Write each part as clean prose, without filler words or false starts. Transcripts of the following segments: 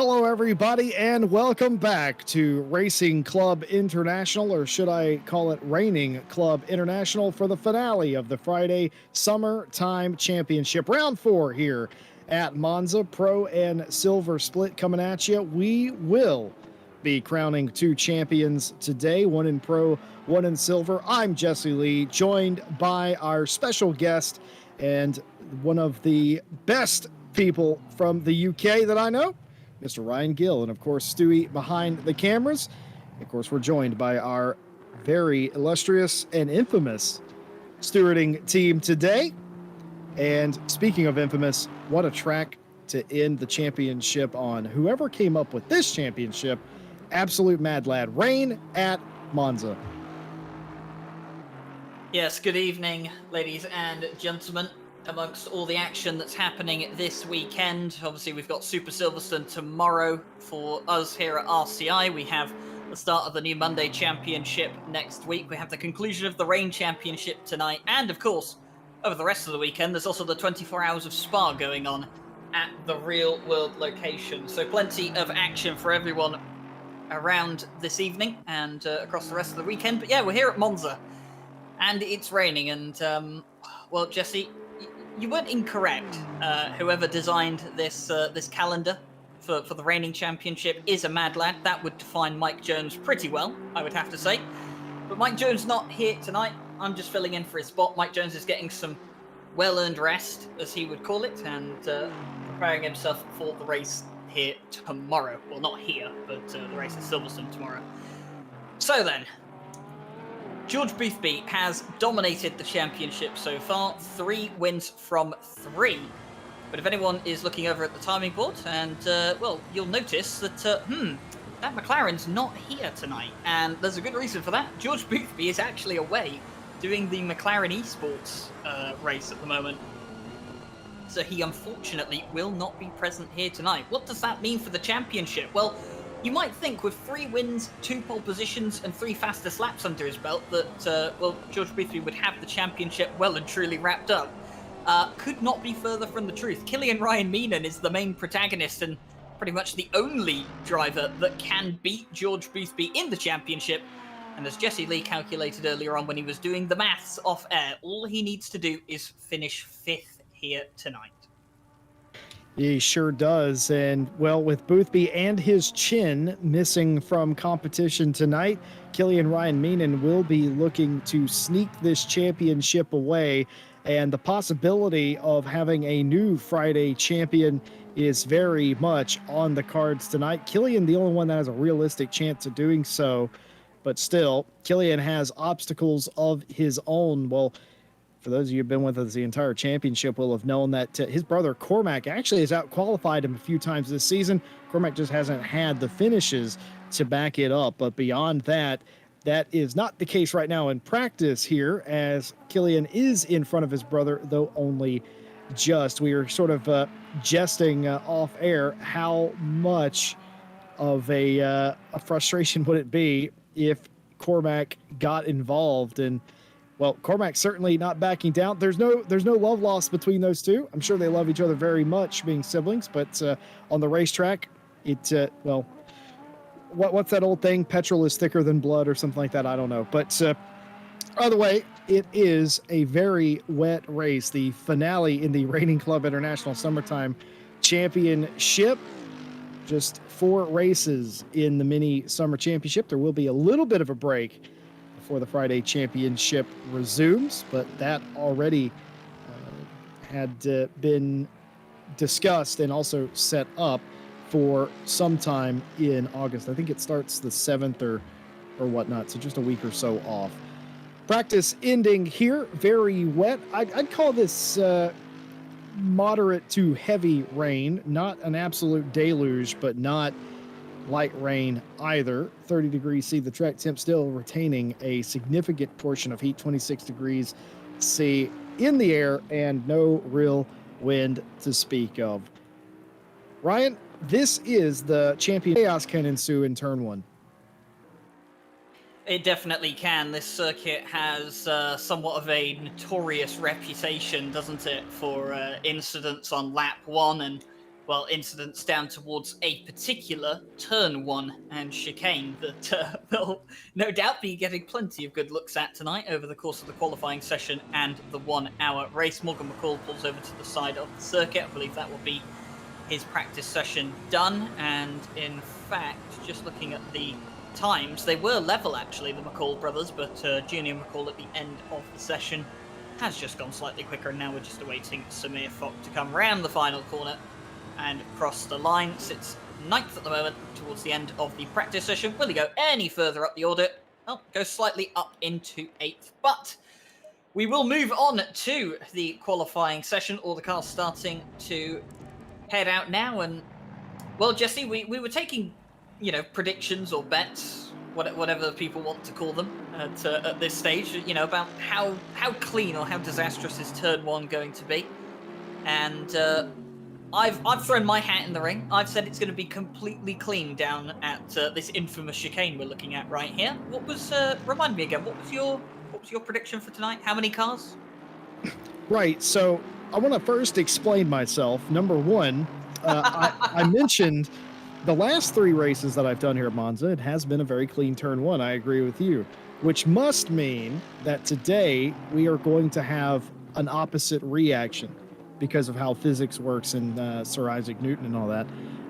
Hello, everybody, and welcome back to Racing Club International, or should I call it Raining Club International, for the finale of the Friday Summertime Championship. Round 4 here at Monza, Pro and Silver split coming at you. We will be crowning 2 champions today, one in Pro, one in Silver. I'm Jesse Lee, joined by our special guest and one of the best people from the UK that I know, Mr. Ryan Gill, and of course Stewie behind the cameras. Of course, we're joined by our very illustrious and infamous stewarding team today. And speaking of infamous, what a track to end the championship on. Whoever came up with this championship, absolute mad lad. Rain at Monza. Yes, good evening, ladies and gentlemen. Amongst all the action that's happening this weekend, obviously we've got Super Silverstone tomorrow for us here at RCI. We have the start of the new Monday Championship next week. We have the conclusion of the Rain Championship tonight. And of course, over the rest of the weekend, there's also the 24 Hours of Spa going on at the real world location. So plenty of action for everyone around this evening and across the rest of the weekend. But yeah, we're here at Monza and it's raining. And well, Jesse, you weren't incorrect. Whoever designed this calendar for the reigning championship is a mad lad. That would define Mike Jones pretty well, I would have to say. But Mike Jones not here tonight. I'm just filling in for his spot. Mike Jones is getting some well-earned rest, as he would call it, and preparing himself for the race here tomorrow. Well, not here, but the race at Silverstone tomorrow. So then, George Boothby has dominated the championship so far, 3 wins from 3. But if anyone is looking over at the timing board, and, well, you'll notice that, that McLaren's not here tonight. And there's a good reason for that. George Boothby is actually away doing the McLaren Esports race at the moment. So he unfortunately will not be present here tonight. What does that mean for the championship? Well, you might think with 3 wins, 2 pole positions, and 3 fastest laps under his belt that, well, George Boothby would have the championship well and truly wrapped up. Could not be further from the truth. Killian Ryan Meenan is the main protagonist and pretty much the only driver that can beat George Boothby in the championship. And as Jesse Lee calculated earlier on when he was doing the maths off air, all he needs to do is finish 5th here tonight. He sure does. And, well, with Boothby and his chin missing from competition tonight, Killian Ryan Meenan will be looking to sneak this championship away. And the possibility of having a new Friday champion is very much on the cards tonight. Killian, the only one that has a realistic chance of doing so. But still, Killian has obstacles of his own. Well, for those of you who've been with us the entire championship will have known that his brother Cormac actually has outqualified him a few times this season. Cormac just hasn't had the finishes to back it up. But beyond that, that is not the case right now in practice here, as Killian is in front of his brother, though only just. We are sort of jesting off air how much of a frustration would it be if Cormac got involved. And, well, Cormac's certainly not backing down. There's no love lost between those two. I'm sure they love each other very much, being siblings. But on the racetrack, well, what's that old thing? Petrol is thicker than blood, or something like that. I don't know. But either way, it is a very wet race. The finale in the Raining Club International Summertime Championship. Just 4 races in the mini summer championship. There will be a little bit of a break before the Friday championship resumes, but that already had been discussed and also set up for sometime in August. I think it starts the 7th or whatnot, so just a week or so off. Practice ending here, very wet. I'd call this moderate to heavy rain, not an absolute deluge, but not light rain either. 30 degrees C, the track temp still retaining a significant portion of heat, 26 degrees C in the air, and no real wind to speak of. Ryan, this is the champion. Chaos can ensue in turn 1. It definitely can. This circuit has somewhat of a notorious reputation, doesn't it, for incidents on lap 1 and well, incidents down towards a particular turn 1 and chicane that they'll no doubt be getting plenty of good looks at tonight over the course of the qualifying session and the 1 hour race. Morgan McCall pulls over to the side of the circuit. I believe that will be his practice session done. And in fact, just looking at the times, they were level actually, the McCall brothers, but Junior McCall at the end of the session has just gone slightly quicker, and now we're just awaiting Samir Fock to come round the final corner and cross the line. Sits 9th at the moment towards the end of the practice session. Will he go any further up the order? Well, go slightly up into 8th, but we will move on to the qualifying session. All the cars starting to head out now, and well, Jesse, we were taking, predictions or bets, whatever people want to call them at this stage, about how clean or how disastrous is turn 1 going to be, and I've thrown my hat in the ring. I've said it's going to be completely clean down at this infamous chicane we're looking at right here. What was remind me again? What was your prediction for tonight? How many cars? Right. So I want to first explain myself. Number one, I mentioned the last 3 races that I've done here at Monza, it has been a very clean turn 1. I agree with you, which must mean that today we are going to have an opposite reaction because of how physics works and Sir Isaac Newton and all that.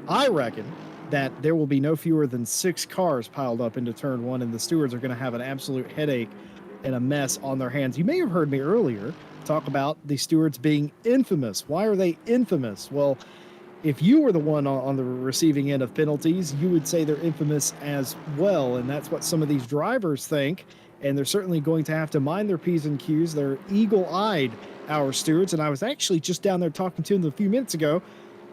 I reckon that there will be no fewer than 6 cars piled up into turn 1, and the stewards are going to have an absolute headache and a mess on their hands. You may have heard me earlier talk about the stewards being infamous. Why are they infamous? Well, if you were the one on the receiving end of penalties, you would say they're infamous as well, and that's what some of these drivers think, and they're certainly going to have to mind their P's and Q's. They're eagle-eyed, our stewards, and I was actually just down there talking to them a few minutes ago.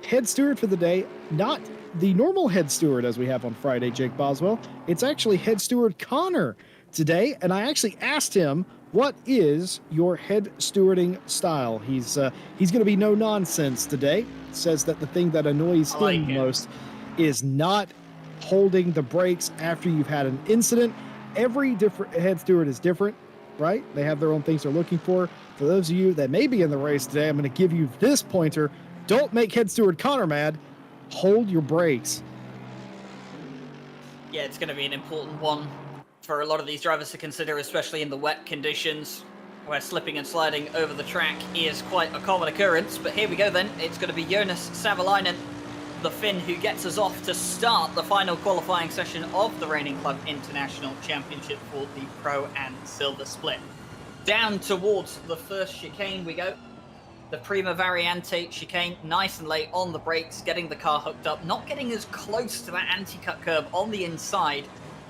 Head steward for the day, not the normal head steward as we have on Friday, Jake Boswell. It's actually head steward Connor today, and I actually asked him, what is your head stewarding style? He's going to be no nonsense today. Says that the thing that annoys him most is not holding the brakes after you've had an incident. Every different head steward is different, right? They have their own things they're looking for. For those of you that may be in the race today, I'm going to give you this pointer. Don't make head steward Connor mad. Hold your brakes. Yeah, it's going to be an important one for a lot of these drivers to consider, especially in the wet conditions where slipping and sliding over the track is quite a common occurrence. But here we go then. It's going to be Jonas Savalainen, the Finn, who gets us off to start the final qualifying session of the Reigning Club International Championship for the Pro and Silver Split. Down towards the first chicane we go. The Prima Variante chicane, nice and late on the brakes, getting the car hooked up, not getting as close to that anti-cut curb on the inside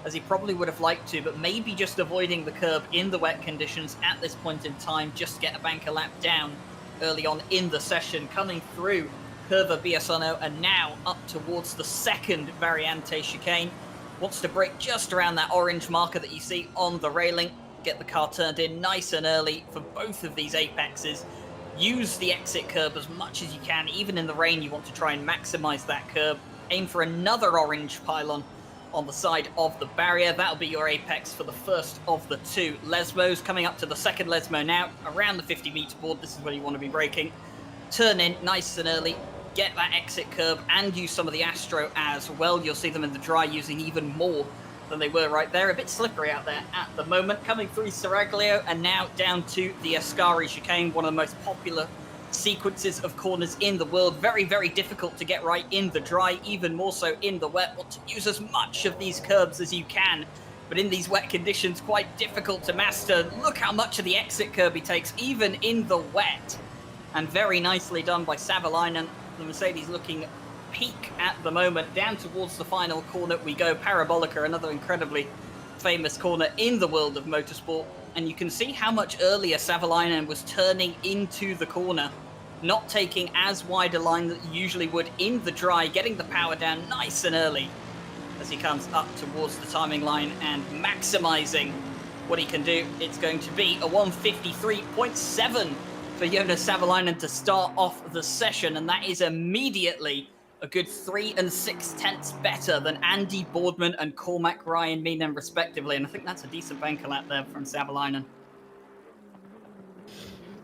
as he probably would have liked to, but maybe just avoiding the curb in the wet conditions at this point in time, just to get a banker lap down early on in the session. Coming through Curva Biasano and now up towards the second Variante chicane. Wants to brake just around that orange marker that you see on the railing. Get the car turned in nice and early for both of these apexes. Use the exit curb as much as you can. Even in the rain, you want to try and maximize that curb. Aim for another orange pylon on the side of the barrier. That'll be your apex for the first of the 2 Lesmos. Coming up to the second Lesmo now, around the 50-meter board. This is where you want to be braking. Turn in nice and early. Get that exit curb and use some of the Astro as well. You'll see them in the dry using even more than they were right there. A bit slippery out there at the moment. Coming through Seraglio and now down to the Ascari chicane, one of the most popular sequences of corners in the world. Very, very difficult to get right in the dry, even more so in the wet. Want to use as much of these curbs as you can, but in these wet conditions, quite difficult to master. Look how much of the exit curb he takes, even in the wet. And very nicely done by Savalainen. The Mercedes looking peak at the moment. Down towards the final corner we go. Parabolica, another incredibly famous corner in the world of motorsport. And you can see how much earlier Savalainen was turning into the corner, not taking as wide a line that you usually would in the dry, getting the power down nice and early as he comes up towards the timing line and maximizing what he can do. It's going to be a 153.7 for Jonas Savalainen to start off the session, and that is immediately a good 3 6/10 better than Andy Boardman and Cormac Ryan Meenan respectively, and I think that's a decent banker lap there from Savalainen.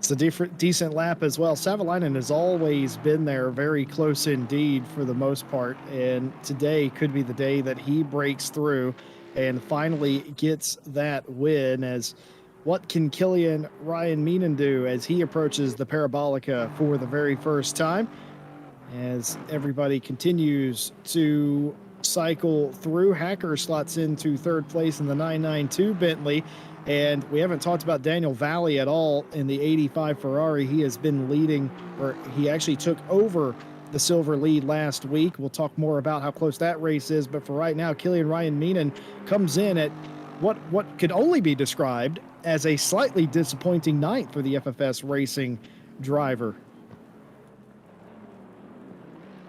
It's a decent lap as well. Savalainen has always been there, very close indeed for the most part. And today could be the day that he breaks through and finally gets that win. As what can Killian Ryan Meenan do as he approaches the Parabolica for the very first time? As everybody continues to cycle through, Hacker slots into third place in the 992 Bentley. And we haven't talked about Daniel Valley at all in the 85 Ferrari. He has been leading, or he actually took over the silver lead last week. We'll talk more about how close that race is. But for right now, Killian Ryan Meenan comes in at what could only be described as a slightly disappointing night for the FFS Racing driver.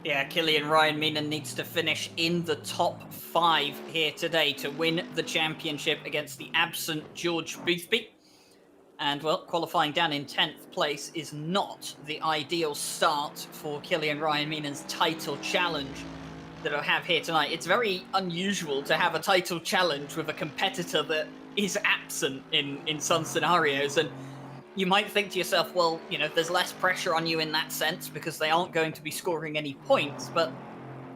Yeah, Killian Ryan Meenan needs to finish in the top 5 here today to win the championship against the absent George Boothby. And, well, qualifying down in 10th place is not the ideal start for Killian Ryan Meenan's title challenge that I have here tonight. It's very unusual to have a title challenge with a competitor that is absent in some scenarios. And you might think to yourself, well, you know, there's less pressure on you in that sense because they aren't going to be scoring any points. But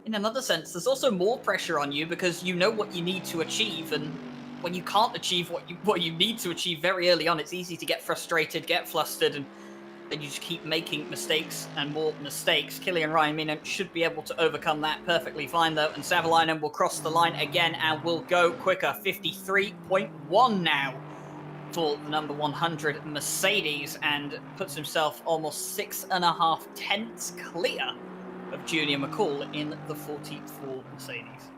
in another sense, there's also more pressure on you because you know what you need to achieve. And when you can't achieve what you need to achieve very early on, it's easy to get frustrated, get flustered, and then you just keep making mistakes and more mistakes. Killian Ryan Meenan should be able to overcome that perfectly fine, though. And Savalainen will cross the line again and will go quicker. 53.1 now for the number 100 Mercedes, and puts himself almost 6.5 tenths clear of Junior McCall in the 44 Mercedes.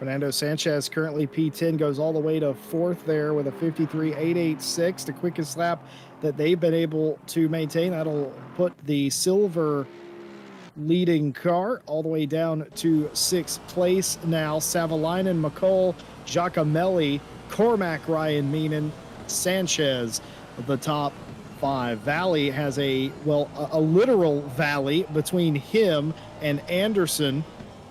Fernando Sanchez currently P10, goes all the way to 4th there with a 53.886, the quickest lap that they've been able to maintain. That'll put the silver leading car all the way down to 6th place now. Savalainen, McCall, Giacomelli, Cormac, Ryan Meenan, Sanchez, the top 5. Valley has a literal valley between him and Anderson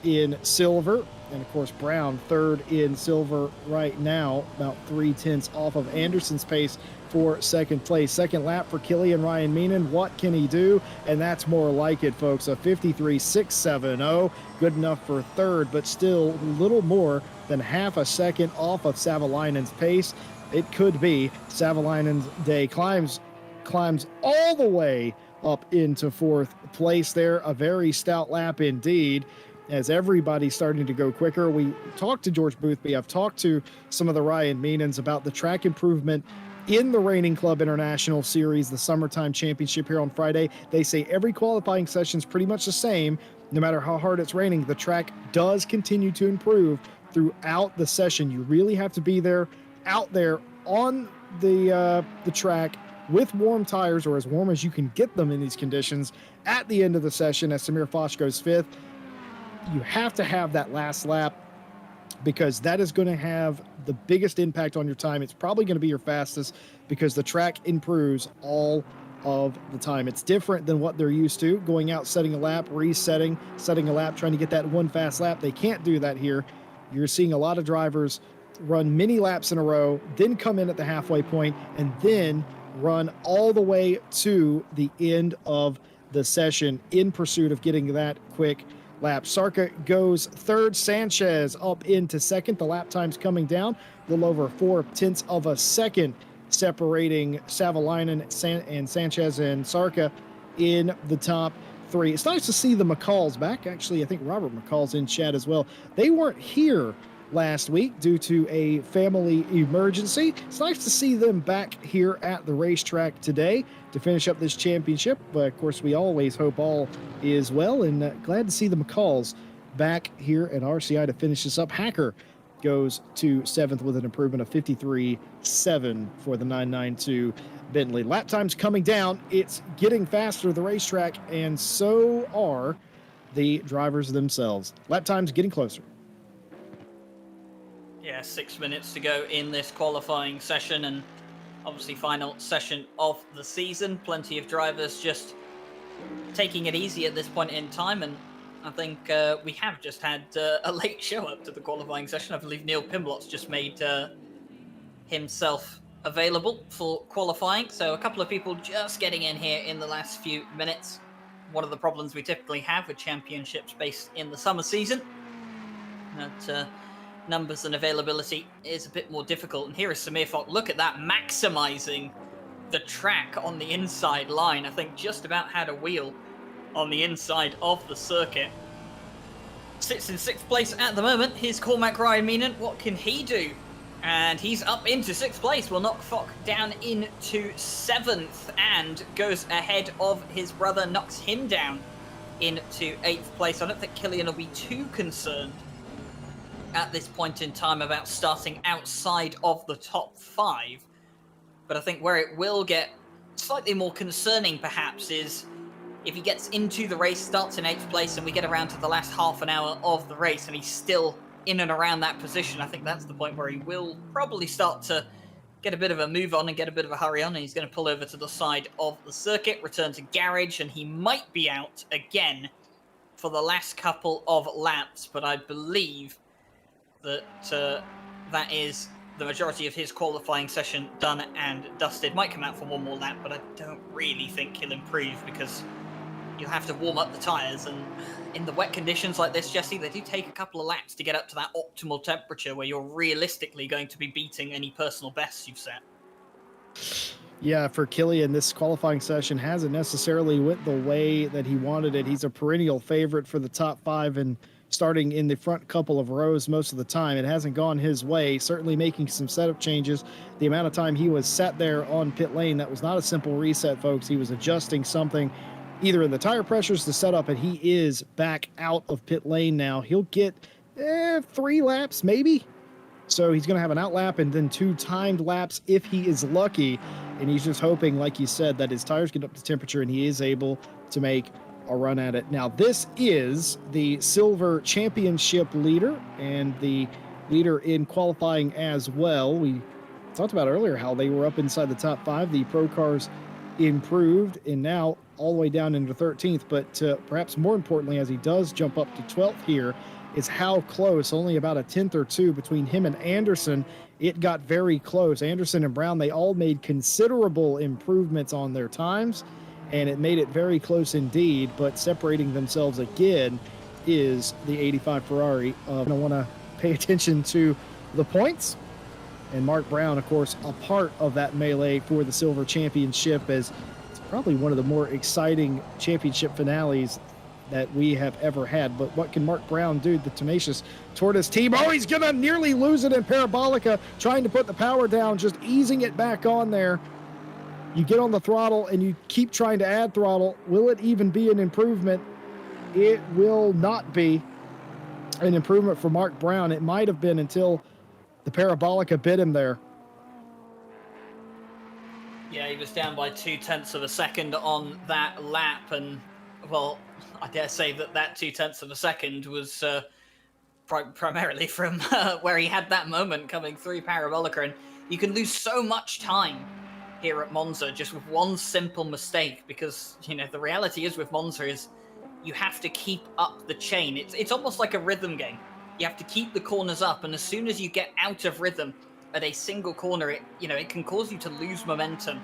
in silver. And of course, Brown third in silver right now, about 3 tenths off of Anderson's pace for second place. Second lap for Killian Ryan Meenan. What can he do? And that's more like it, folks. A 53.670, good enough for third, but still a little more than half a second off of Savalainen's pace. It could be Savalainen's day. Climbs all the way up into 4th place there. A very stout lap indeed, as everybody's starting to go quicker. We talked to George Boothby. I've talked to some of the Ryan Meenans about the track improvement in the Reigning Club International Series, the summertime championship here on Friday. They say every qualifying session is pretty much the same, no matter how hard it's raining. The track does continue to improve throughout the session. You really have to be there, out there on the track with warm tires, or as warm as you can get them in these conditions, at the end of the session as Samir Foch goes 5th. You have to have that last lap because that is going to have the biggest impact on your time. It's probably going to be your fastest because the track improves all of the time. It's different than what they're used to, going out, setting a lap, resetting, setting a lap, trying to get that one fast lap. They can't do that here. You're seeing a lot of drivers run many laps in a row, then come in at the halfway point, and then run all the way to the end of the session in pursuit of getting that quick lap. Sarka goes 3rd, Sanchez up into 2nd. The lap time's coming down, a little over 4 tenths of a second separating Savalainen and Sanchez and Sarka in the top 3. It's nice to see the McCalls back. Actually, I think Robert McCall's in chat as well. They weren't here last week due to a family emergency. It's nice to see them back here at the racetrack today to finish up this championship. But of course, we always hope all is well, and glad to see the McCalls back here at RCI to finish this up. Hacker goes to 7th with an improvement of 53.7 for the 992 Bentley. Lap time's coming down. It's getting faster, the racetrack, and so are the drivers themselves. Lap time's getting closer. Yeah, 6 minutes to go in this qualifying session, and obviously final session of the season. Plenty of drivers just taking it easy at this point in time, and I think we have just had a late show up to the qualifying session. I believe Neil Pimlott's just made himself available for qualifying. So a couple of people just getting in here in the last few minutes. One of the problems we typically have with championships based in the summer season, that numbers and availability is a bit more difficult. And here is Samir Fock. Look at that, maximizing the track on the inside line. I think just about had a wheel on the inside of the circuit. Sits in 6th place at the moment. Here's Cormac Ryan Meenan. What can he do? And he's up into 6th place. Will knock Fock down into 7th and goes ahead of his brother, knocks him down into 8th place. I don't think Killian will be too concerned at this point in time about starting outside of the top 5. But I think where it will get slightly more concerning perhaps is if he gets into the race, starts in 8th place, and we get around to the last half an hour of the race and he's still in and around that position. I think that's the point where he will probably start to get a bit of a move on and get a bit of a hurry on, and he's going to pull over to the side of the circuit, return to garage, and he might be out again for the last couple of laps. But I believe that that is the majority of his qualifying session done and dusted. Might come out for one more lap, but I don't really think he'll improve because you'll have to warm up the tyres, and in the wet conditions like this, Jesse, they do take a couple of laps to get up to that optimal temperature where you're realistically going to be beating any personal bests you've set. Yeah, for Killian, this qualifying session hasn't necessarily went the way that he wanted it. He's a perennial favorite for the top 5 and starting in the front couple of rows most of the time. It hasn't gone his way, certainly making some setup changes. The amount of time he was sat there on pit lane, that was not a simple reset, folks. He was adjusting something either in the tire pressures, the setup, and he is back out of pit lane now. He'll get 3 laps maybe. So he's going to have an out lap and then 2 timed laps if he is lucky. And he's just hoping, like you said, that his tires get up to temperature and he is able to make a run at it. Now, this is the Silver Championship leader and the leader in qualifying as well. We talked about earlier how they were up inside the top 5. The Pro Cars improved and now all the way down into 13th. But perhaps more importantly, as he does jump up to 12th here, is how close, only about a 10th or 2 between him and Anderson. It got very close. Anderson and Brown, they all made considerable improvements on their times, and it made it very close indeed. But separating themselves again is the 85 Ferrari. I want to pay attention to the points. And Mark Brown, of course, a part of that melee for the Silver Championship, as it's probably one of the more exciting championship finales that we have ever had. But what can Mark Brown do, the tenacious Tortoise team? Oh, he's going to nearly lose it in Parabolica, trying to put the power down, just easing it back on there. You get on the throttle and you keep trying to add throttle. Will it even be an improvement? It will not be an improvement for Mark Brown. It might have been until the Parabolica bit him there. Yeah, he was down by 0.2 of a second on that lap, and well, I dare say that 0.2 of a second was primarily from where he had that moment coming through Parabolica. And you can lose so much time here at Monza just with one simple mistake, because you know the reality is with Monza is you have to keep up the chain. It's almost like a rhythm game. You have to keep the corners up, and as soon as you get out of rhythm at a single corner, it can cause you to lose momentum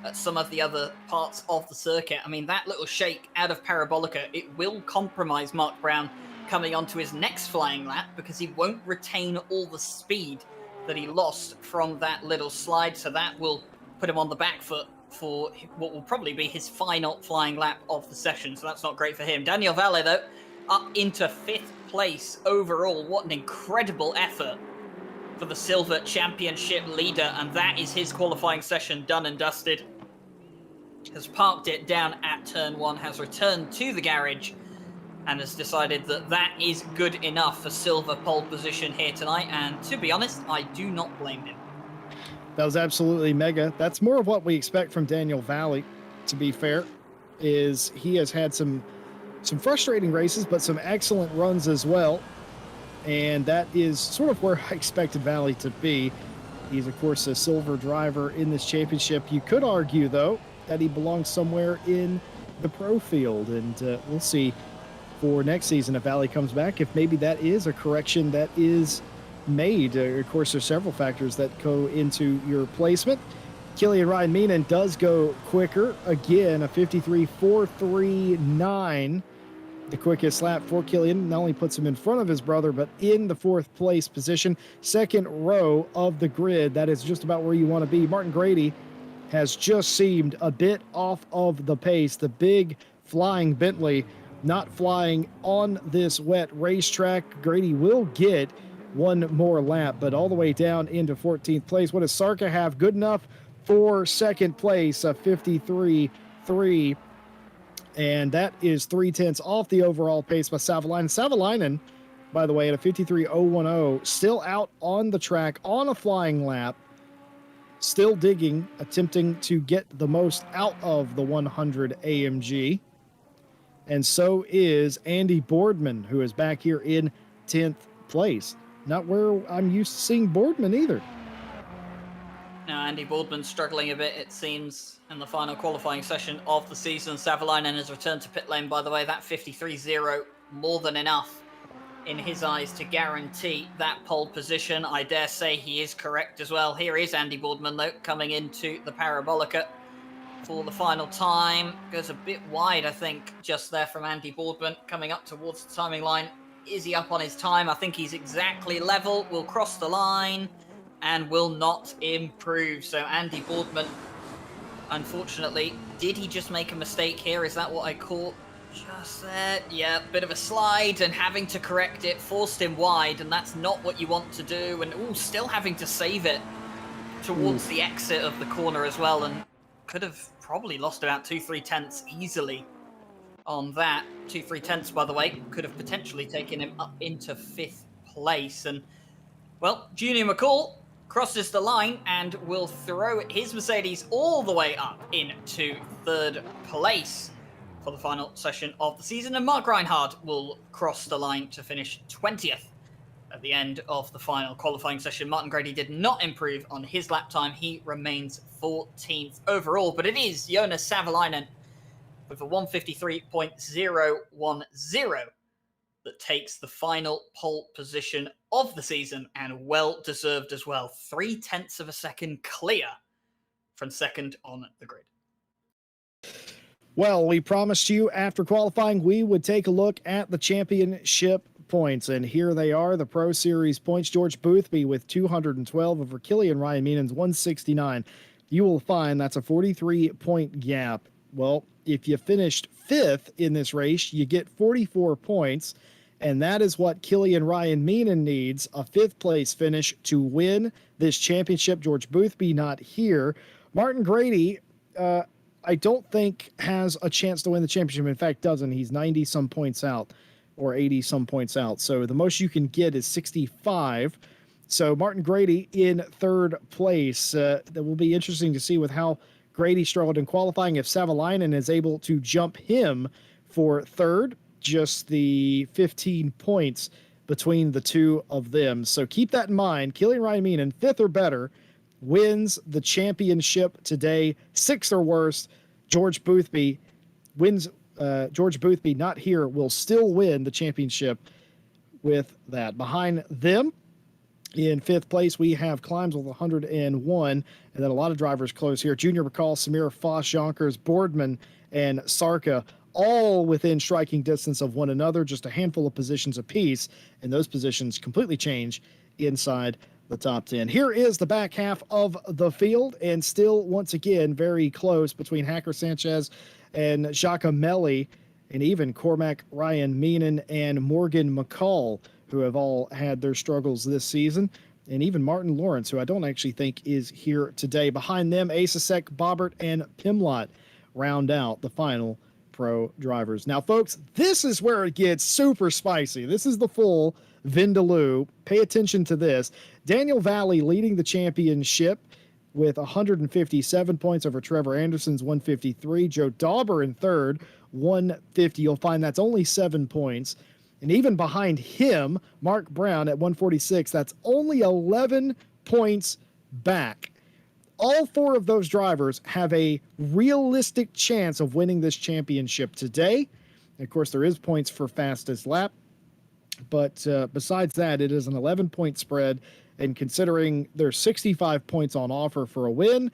at some of the other parts of the circuit. I mean, that little shake out of Parabolica, it will compromise Mark Brown coming onto his next flying lap, because he won't retain all the speed that he lost from that little slide. So that will put him on the back foot for what will probably be his final flying lap of the session. So that's not great for him. Daniel Valle, though, up into 5th place overall. What an incredible effort for the Silver Championship leader. And that is his qualifying session done and dusted. Has parked it down at turn 1, has returned to the garage, and has decided that that is good enough for Silver pole position here tonight. And to be honest, I do not blame him. That was absolutely mega. That's more of what we expect from Daniel Valle, to be fair, is he has had some frustrating races, but some excellent runs as well. And that is sort of where I expected Valle to be. He's, of course, a silver driver in this championship. You could argue, though, that he belongs somewhere in the pro field. And we'll see for next season if Valle comes back, if maybe that is a correction that is made. Of course, there's several factors that go into your placement. Killian Ryan Meenan does go quicker. Again, a 53.439. The quickest lap for Killian not only puts him in front of his brother, but in the 4th place position, 2nd row of the grid. That is just about where you want to be. Martin Grady has just seemed a bit off of the pace. The big flying Bentley not flying on this wet racetrack. Grady will get one more lap, but all the way down into 14th place. What does Sarka have? Good enough for 2nd place, a 53.3. And that is 0.3 off the overall pace by Savalainen. Savalainen, by the way, at a 53.010, still out on the track on a flying lap, still digging, attempting to get the most out of the 100 AMG. And so is Andy Boardman, who is back here in 10th place. Not where I'm used to seeing Boardman either. Now, Andy Boardman struggling a bit, it seems, in the final qualifying session of the season. Savalainen has returned to pit lane, by the way. That 53.0, more than enough in his eyes to guarantee that pole position. I dare say he is correct as well. Here is Andy Boardman, though, coming into the Parabolica for the final time. Goes a bit wide, I think, just there from Andy Boardman, coming up towards the timing line. Is he up on his time? I think he's exactly level. Will cross the line and will not improve. So Andy Boardman, unfortunately, did he just make a mistake here? Is that what I caught just there? Yeah, bit of a slide, and having to correct it forced him wide, and that's not what you want to do. And still having to save it towards the exit of the corner as well, and could have probably lost about 2-3 tenths easily on that. 2-3 tenths, by the way, could have potentially taken him up into 5th place. And, well, Junior McCall crosses the line and will throw his Mercedes all the way up into 3rd place for the final session of the season. And Mark Reinhard will cross the line to finish 20th at the end of the final qualifying session. Martin Grady did not improve on his lap time. He remains 14th overall, but it is Jonas Savalainen with a 153.010 that takes the final pole position of the season, and well deserved as well. 0.3 of a second clear from 2nd on the grid. Well, we promised you after qualifying we would take a look at the championship points, and here they are, the Pro Series points. George Boothby with 212 over Killian Ryan Meenan's 169. You will find that's a 43-point gap. Well, if you finished 5th in this race, you get 44 points. And that is what Killian Ryan Meenan needs, a 5th place finish to win this championship. George Boothby not here. Martin Grady, I don't think has a chance to win the championship. In fact, doesn't. He's 90-some points out, or 80-some points out. So the most you can get is 65. So Martin Grady in 3rd place. That will be interesting to see with how Grady struggled in qualifying. If Savalainen is able to jump him for 3rd, just the 15 points between the two of them. So keep that in mind. Killian Ryan Meenan, 5th or better, wins the championship today. 6th or worse, George Boothby wins. George Boothby, not here, will still win the championship with that. Behind them, in 5th place, we have Climbs with 101, and then a lot of drivers close here. Junior McCall, Samir Foss, Jonkers, Boardman, and Sarka, all within striking distance of one another, just a handful of positions apiece, and those positions completely change inside the top 10. Here is the back half of the field, and still, once again, very close between Hacker Sanchez and Giacomelli, and even Cormac Ryan Meenan and Morgan McCall, who have all had their struggles this season, and even Martin Lawrence, who I don't actually think is here today. Behind them, Asasek, Bobbert, and Pimlott round out the final Pro drivers. Now, folks, this is where it gets super spicy. This is the full Vindaloo. Pay attention to this. Daniel Valley leading the championship with 157 points over Trevor Anderson's 153. Joe Dauber in 3rd, 150. You'll find that's only 7 points. And even behind him, Mark Brown at 146. That's only 11 points back. All 4 of those drivers have a realistic chance of winning this championship today. And of course, there is points for fastest lap. But besides that, it is an 11-point spread. And considering there's 65 points on offer for a win,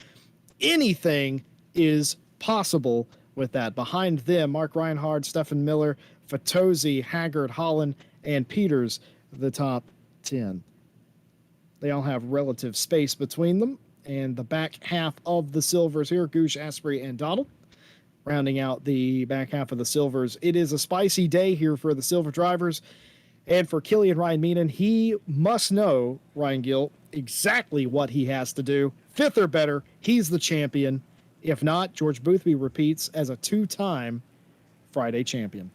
anything is possible with that. Behind them, Mark Reinhardt, Stefan Miller, Fatozzi, Haggard, Holland, and Peters, the top 10. They all have relative space between them. And the back half of the Silvers here, Gooch, Asprey, and Donald. Rounding out the back half of the Silvers. It is a spicy day here for the Silver drivers. And for Killian Ryan Meenan, he must know, Ryan Gill, exactly what he has to do. Fifth or better, he's the champion. If not, George Boothby repeats as a two-time Friday champion.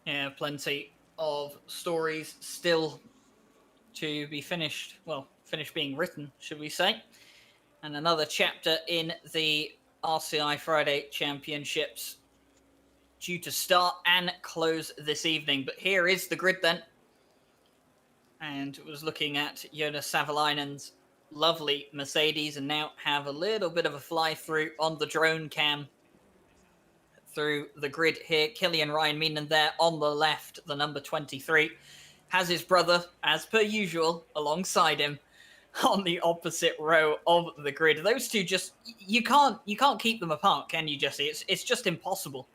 Yeah, plenty of stories still to be finished. Well, finished being written, should we say. And another chapter in the RCI Friday Championships due to start and close this evening. But here is the grid then. And was looking at Jonas Savalainen's lovely Mercedes, and now have a little bit of a fly through on the drone cam through the grid here. Killian Ryan Meenan there on the left, the number 23, has his brother, as per usual, alongside him on the opposite row of the grid. Those two just, you can't keep them apart, can you, Jesse? It's just impossible.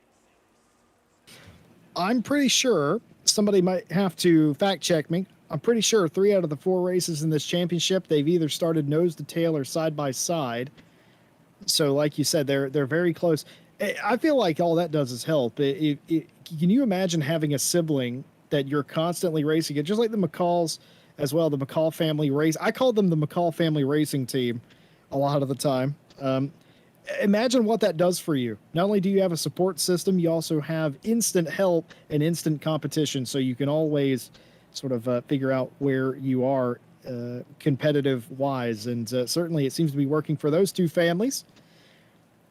I'm pretty sure, somebody might have to fact check me, I'm pretty sure 3 out of the 4 races in this championship, they've either started nose to tail or side by side. So like you said, they're very close. I feel like all that does is help. Can you imagine having a sibling that you're constantly racing against, just like the McCalls as well, the McCall family race? I call them the McCall family racing team a lot of the time. Imagine what that does for you. Not only do you have a support system, you also have instant help and instant competition, so you can always sort of figure out where you are competitive-wise. And certainly it seems to be working for those two families.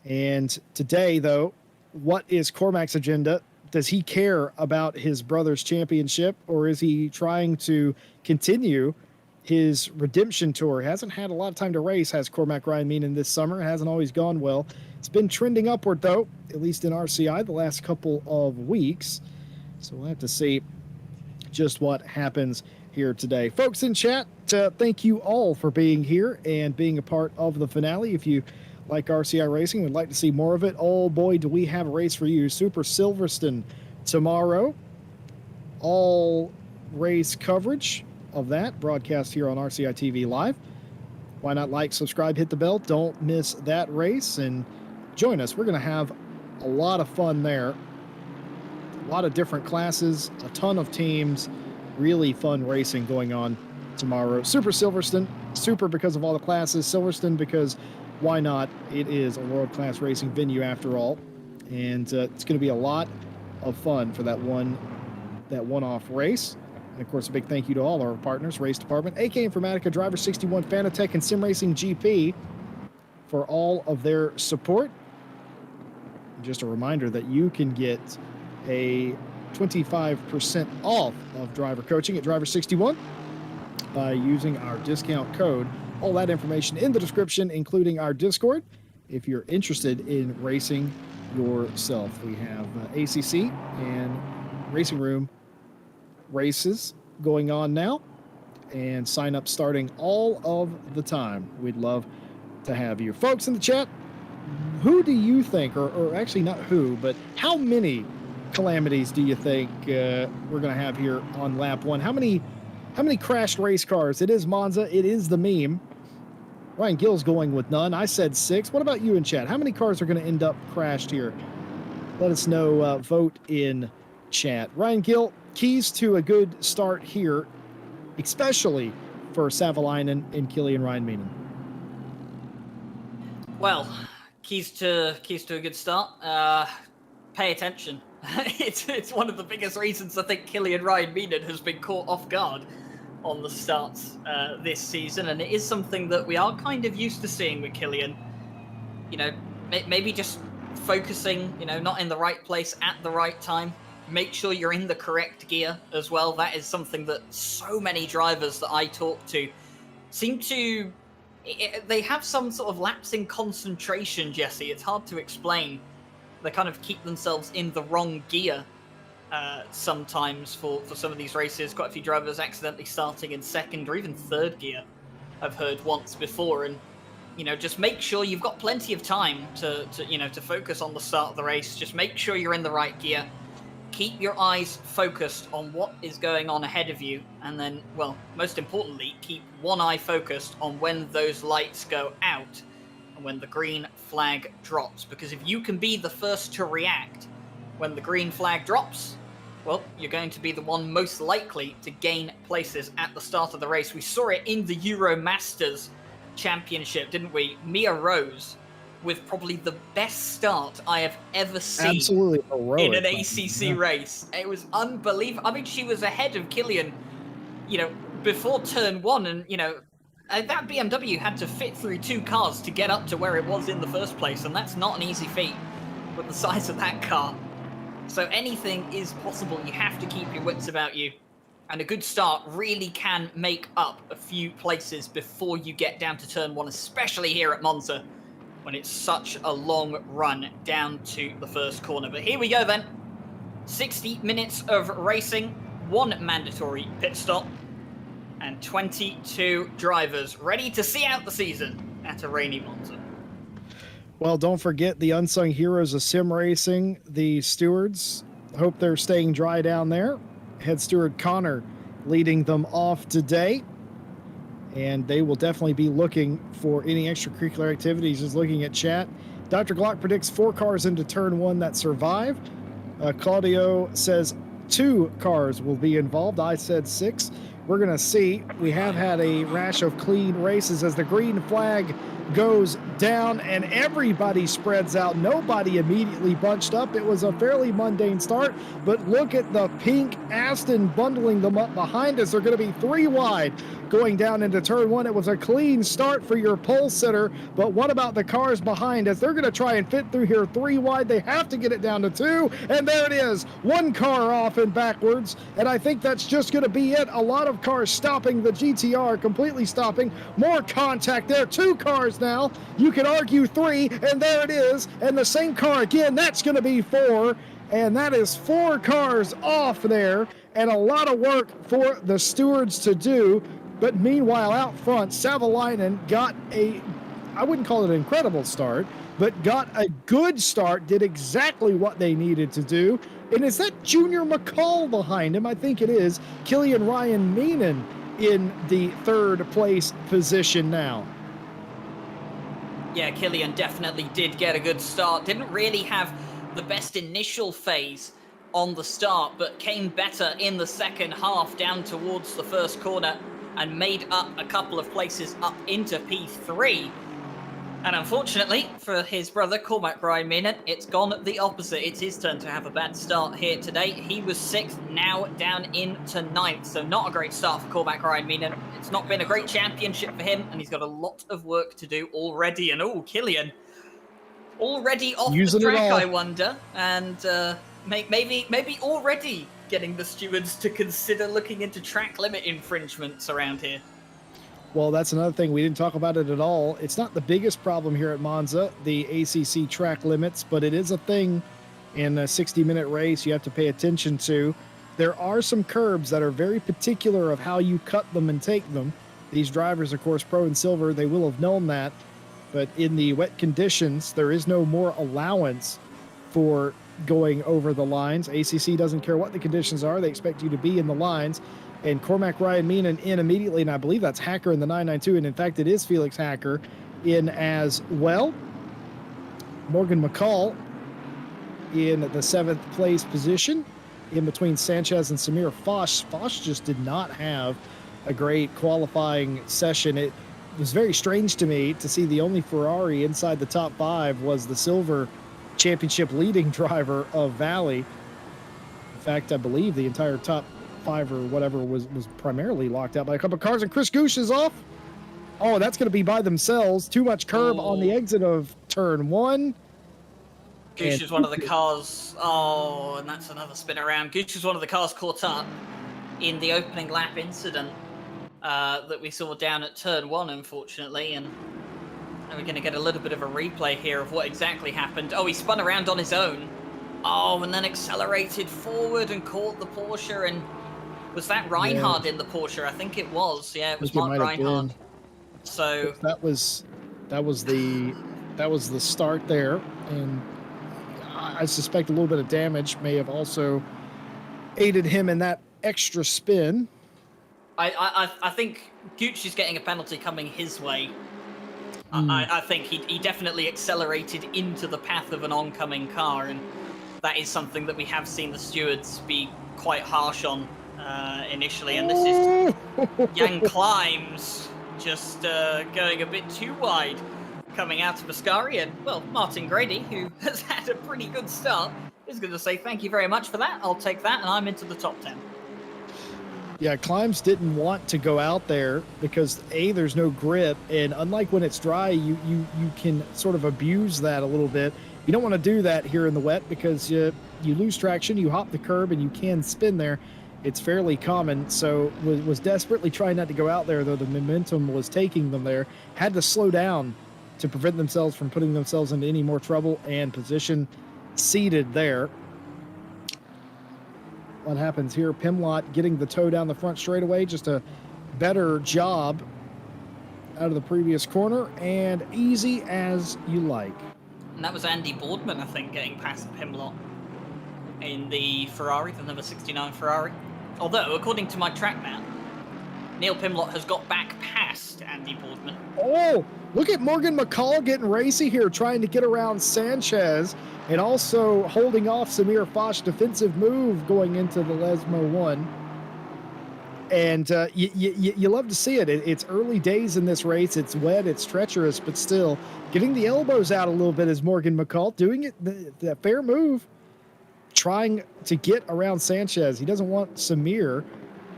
And today, though, what is Cormac's agenda? Does he care about his brother's championship, or is he trying to continue his redemption tour? Hasn't had a lot of time to race, has Cormac Ryan Meenan this summer. It hasn't always gone well. It's been trending upward, though, at least in RCI the last couple of weeks. So we'll have to see just what happens here today. Folks in chat, thank you all for being here and being a part of the finale. If you like RCI racing, would like to see more of it, oh boy, do we have a race for you. Super Silverstone tomorrow. All race coverage of that broadcast here on RCI TV Live. Why not like, subscribe, hit the bell? Don't miss that race and join us. We're going to have a lot of fun there. A lot of different classes, a ton of teams, really fun racing going on tomorrow. Super Silverstone, super because of all the classes. Silverstone because why not? It is a world-class racing venue after all. And it's going to be a lot of fun for that one-off race. And of course, a big thank you to all our partners, Race Department, AK Informatica, Driver 61, Fanatec, and Sim Racing GP for all of their support. Just a reminder that you can get a 25% off of driver coaching at Driver 61 by using our discount code. All that information in the description, including our Discord, if you're interested in racing yourself. We have ACC and Racing Room races going on now, and sign up starting all of the time. We'd love to have you. Folks in the chat, who do you think, or actually not who, but how many calamities do you think we're going to have here on lap 1? How many crashed race cars? It is Monza. It is the meme. Ryan Gill's going with none. I said 6. What about you in chat? How many cars are going to end up crashed here? Let us know. Vote in chat. Ryan Gill, keys to a good start here, especially for Savalainen and Killian Ryan Meenan. Well, keys to a good start. Pay attention. It's one of the biggest reasons I think Killian Ryan Meenan has been caught off guard on the starts this season, and it is something that we are kind of used to seeing with Killian. You know, maybe just focusing, not in the right place at the right time. Make sure you're in the correct gear as well. That is something that so many drivers that I talk to seem to... they have some sort of lapse in concentration, Jesse. It's hard to explain. they kind of keep themselves in the wrong gear sometimes for some of these races. Quite a few drivers accidentally starting in second or even third gear, I've heard once before. And just make sure you've got plenty of time to focus on the start of the race. Just make sure you're in the right gear. Keep your eyes focused on what is going on ahead of you, and then, well, most importantly, keep one eye focused on when those lights go out and when the green flag drops. Because if you can be the first to react when the green flag drops, well, you're going to be the one most likely to gain places at the start of the race. We saw it in the Euro Masters Championship, didn't we? Mia Rose with probably the best start I have ever seen. Absolutely heroic in an ACC race. It was unbelievable. I mean, she was ahead of Killian, before turn one, and that BMW had to fit through 2 cars to get up to where it was in the first place, and that's not an easy feat with the size of that car. So anything is possible. You have to keep your wits about you. And a good start really can make up a few places before you get down to turn one, especially here at Monza, when it's such a long run down to the first corner. But here we go then. 60 minutes of racing, 1 mandatory pit stop, and 22 drivers ready to see out the season at a rainy Monza. Well, don't forget the unsung heroes of sim racing, the stewards. Hope they're staying dry down there. Head steward Connor leading them off today. And they will definitely be looking for any extracurricular activities. Just looking at chat, Dr. Glock predicts 4 cars into turn 1 that survive. Claudio says 2 cars will be involved. I said 6. We're going to see. We have had a rash of clean races as the green flag goes down and everybody spreads out. Nobody immediately bunched up. It was a fairly mundane start, but look at the pink Aston bundling them up behind us. They're going to be 3 wide going down into turn 1. It was a clean start for your pole sitter, but what about the cars behind us? They're going to try and fit through here 3 wide. They have to get it down to 2, and there it is. 1 car off and backwards, and I think that's just going to be it. A lot of cars stopping, the GTR completely stopping. More contact there. 2 cars now. You could argue 3, and there it is. And the same car again. That's going to be 4, and that is 4 cars off there, and a lot of work for the stewards to do. But meanwhile, out front, Savalainen got I wouldn't call it an incredible start, but got a good start, did exactly what they needed to do. And is that Junior McCall behind him? I think it is. Killian Ryan Meenan in the 3rd place position now. Yeah, Killian definitely did get a good start. Didn't really have the best initial phase on the start, but came better in the second half down towards the first corner and made up a couple of places up into P3. And unfortunately for his brother, Cormac Ryan Meenan, it's gone the opposite. It's his turn to have a bad start here today. He was 6th, now down into 9th. So not a great start for Cormac Ryan Meenan. It's not been a great championship for him, and he's got a lot of work to do already. And Killian, already off the track, I wonder. And maybe already getting the stewards to consider looking into track limit infringements around here. Well, that's another thing. We didn't talk about it at all. It's not the biggest problem here at Monza, the ACC track limits, but it is a thing in a 60-minute race you have to pay attention to. There are some curbs that are very particular of how you cut them and take them. These drivers, of course, pro and silver, they will have known that. But in the wet conditions, there is no more allowance for going over the lines. ACC doesn't care what the conditions are. They expect you to be in the lines. And Cormac Ryan Meenan in immediately, and I believe that's Hacker in the 992, and in fact it is Felix Hacker in as well. Morgan McCall in the 7th place position in between Sanchez and Samir Foch. Foch just did not have a great qualifying session. It was very strange to me to see the only Ferrari inside the top 5 was the silver championship leading driver of Valley. In fact, I believe the entire top 5 or whatever was primarily locked out by a couple of cars, and Chris Gooch is off. Oh, that's going to be by themselves. Too much curb on the exit of turn 1. Gooch is one of the cars. Oh, and that's another spin around. Gooch is one of the cars caught up in the opening lap incident that we saw down at turn 1, unfortunately. And Are we going to get a little bit of a replay here of what exactly happened? Oh, he spun around on his own. Oh, and then accelerated forward and caught the Porsche. And was that Reinhard in the Porsche? I think it was. Yeah, it was Mark Reinhard. So that was the start there, and I suspect a little bit of damage may have also aided him in that extra spin. I think Gooch is getting a penalty coming his way. I think he definitely accelerated into the path of an oncoming car, and that is something that we have seen the stewards be quite harsh on initially. And this is Jan Climbs just going a bit too wide, coming out of Ascari. And, well, Martin Grady, who has had a pretty good start, is going to say thank you very much for that. I'll take that, and I'm into the top 10. Yeah, Climbs didn't want to go out there because there's no grip, and unlike when it's dry, you can sort of abuse that a little bit. You don't want to do that here in the wet because you lose traction, you hop the curb, and you can spin there. It's fairly common, so was desperately trying not to go out there, though the momentum was taking them there. Had to slow down to prevent themselves from putting themselves into any more trouble, and position seated there. What happens here? Pimlott getting the toe down the front straightaway. Just a better job out of the previous corner, and easy as you like. And that was Andy Boardman, I think, getting past Pimlott in the Ferrari, the number 69 Ferrari. Although, according to my track map, Neil Pimlott has got back past Andy Boardman. Oh, look at Morgan McCall getting racy here, trying to get around Sanchez, and also holding off Samir Foch defensive move going into the Lesmo 1. And you love to see it. It's early days in this race. It's wet, it's treacherous, but still getting the elbows out a little bit is Morgan McCall, doing it the fair move, trying to get around Sanchez. He doesn't want Samir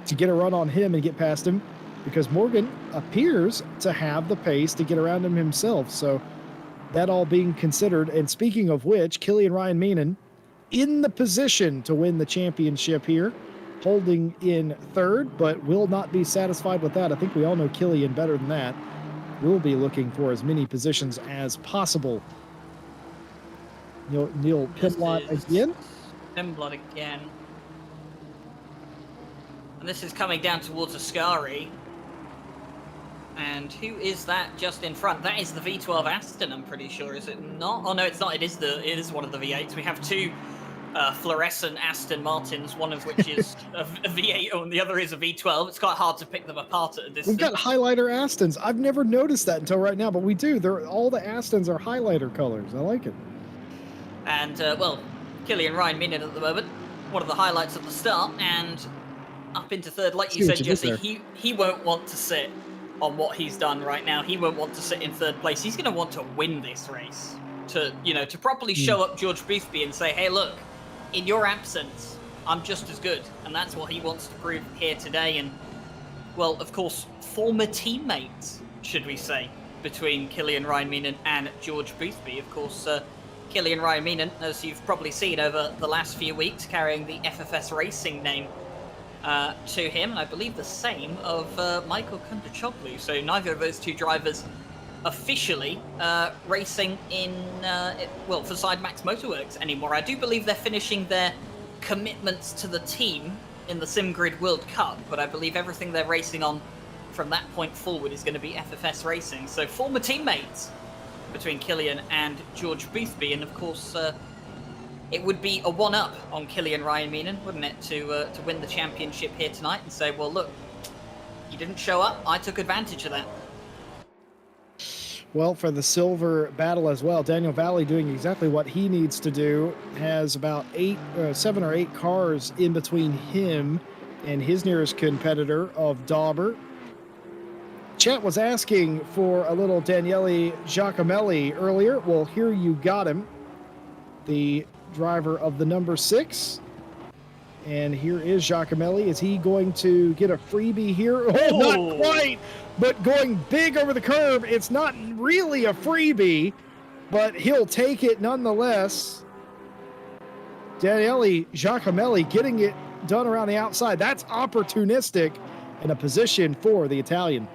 to get a run on him and get past him, because Morgan appears to have the pace to get around him himself. So that all being considered, and speaking of which, Killian Ryan Meenan in the position to win the championship here, holding in third, but will not be satisfied with that. I think we all know Killian better than that. We'll be looking for as many positions as possible. Neil Pimlott again. Pimlott again. And this is coming down towards Ascari. And who is that just in front? That is the V12 Aston, I'm pretty sure, is it not? Oh no, it's not. It is one of the V8s. We have two fluorescent Aston Martins, one of which is a V8 and the other is a V12. It's quite hard to pick them apart at a distance. We've got highlighter Astons. I've never noticed that until right now, but we do. All the Astons are highlighter colors. I like it. And, well, Killian Ryan Meenan at the moment, one of the highlights at the start, and up into third. Like you said, Jesse, he won't want to sit on what he's done right now. He won't want to sit in third place. He's going to want to win this race to properly show up George Boothby and say, hey, look, in your absence, I'm just as good. And that's what he wants to prove here today. And, well, of course, former teammates, should we say, between Killian Ryan Meenan and George Boothby. Of course, Killian Ryan Meenan, as you've probably seen over the last few weeks, carrying the FFS Racing name to him, and I believe the same of Michael Kundachoglu. So neither of those two drivers officially racing in, for Sidemax Motorworks anymore. I do believe they're finishing their commitments to the team in the SimGrid World Cup, but I believe everything they're racing on from that point forward is going to be FFS Racing. So former teammates between Killian and George Boothby, and of course it would be a one-up on Killian Ryan Meenan, wouldn't it, to win the championship here tonight and say, well, look, you didn't show up, I took advantage of that. Well, for the silver battle as well, Daniel Valley doing exactly what he needs to do, has about 7 or 8 cars in between him and his nearest competitor of Dauber. Chet was asking for a little Daniele Giacomelli earlier. Well, here you got him. The driver of the number 6. And here is Giacomelli. Is he going to get a freebie here? Oh, not quite, but going big over the curb. It's not really a freebie, but he'll take it nonetheless. Daniele Giacomelli getting it done around the outside. That's opportunistic and a position for the Italian.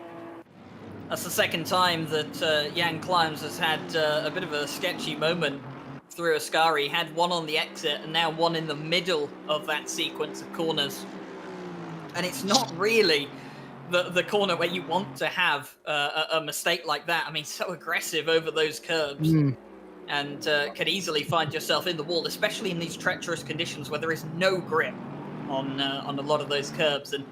That's the second time that Jan Climbs has had a bit of a sketchy moment through Ascari. He had one on the exit and now one in the middle of that sequence of corners. And it's not really the corner where you want to have a mistake like that. I mean, so aggressive over those curbs. And could easily find yourself in the wall, especially in these treacherous conditions where there is no grip on a lot of those curbs. And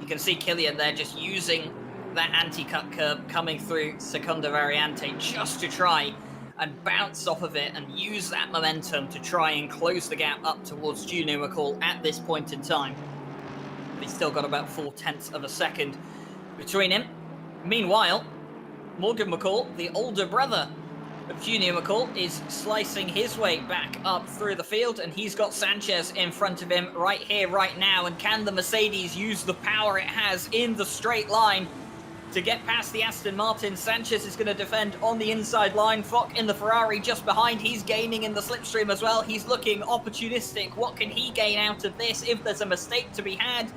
you can see Killian there just using that anti-cut curb coming through Seconda Variante just to try and bounce off of it and use that momentum to try and close the gap up towards Junior McCall at this point in time. But he's still got about 0.4 of a second between him. Meanwhile, Morgan McCall, the older brother of Junior McCall, is slicing his way back up through the field, and he's got Sanchez in front of him right here, right now. And can the Mercedes use the power it has in the straight line to get past the Aston Martin? Sanchez is going to defend on the inside line. Fock in the Ferrari just behind. He's gaining in the slipstream as well. He's looking opportunistic. What can he gain out of this if there's a mistake to be had?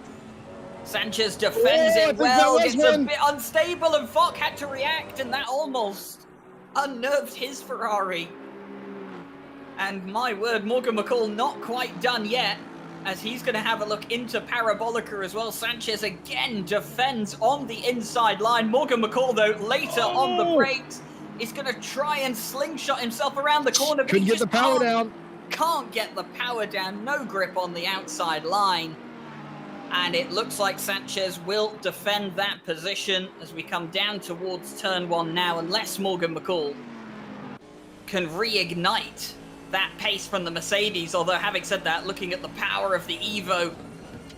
Sanchez defends it well. It's a bit unstable, and Fock had to react, and that almost unnerved his Ferrari. And my word, Morgan McCall not quite done yet, as he's going to have a look into Parabolica as well. Sanchez again defends on the inside line. Morgan McCall, though, later on the brakes, is going to try and slingshot himself around the corner. Couldn't get the power down. Can't get the power down. No grip on the outside line. And it looks like Sanchez will defend that position as we come down towards turn 1 now, unless Morgan McCall can reignite that pace from the Mercedes. Although, having said that, looking at the power of the Evo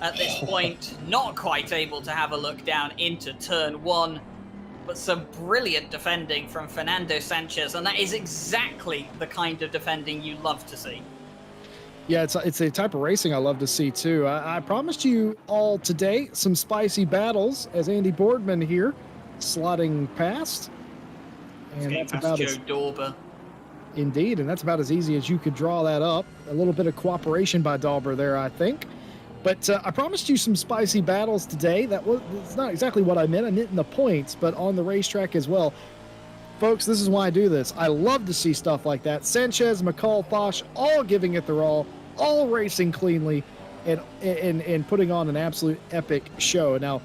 at this point, not quite able to have a look down into turn 1. But some brilliant defending from Fernando Sanchez, and that is exactly the kind of defending you love to see. Yeah, it's a type of racing I love to see too. I promised you all today some spicy battles as Andy Boardman here slotting past. And that's about Joe Dauber. Indeed, and that's about as easy as you could draw that up. A little bit of cooperation by Dauber there, I think. But I promised you some spicy battles today. It's not exactly what I meant. I meant in the points, but on the racetrack as well. Folks, this is why I do this. I love to see stuff like that. Sanchez, McCall, Foch, all giving it their all racing cleanly, and putting on an absolute epic show. Now,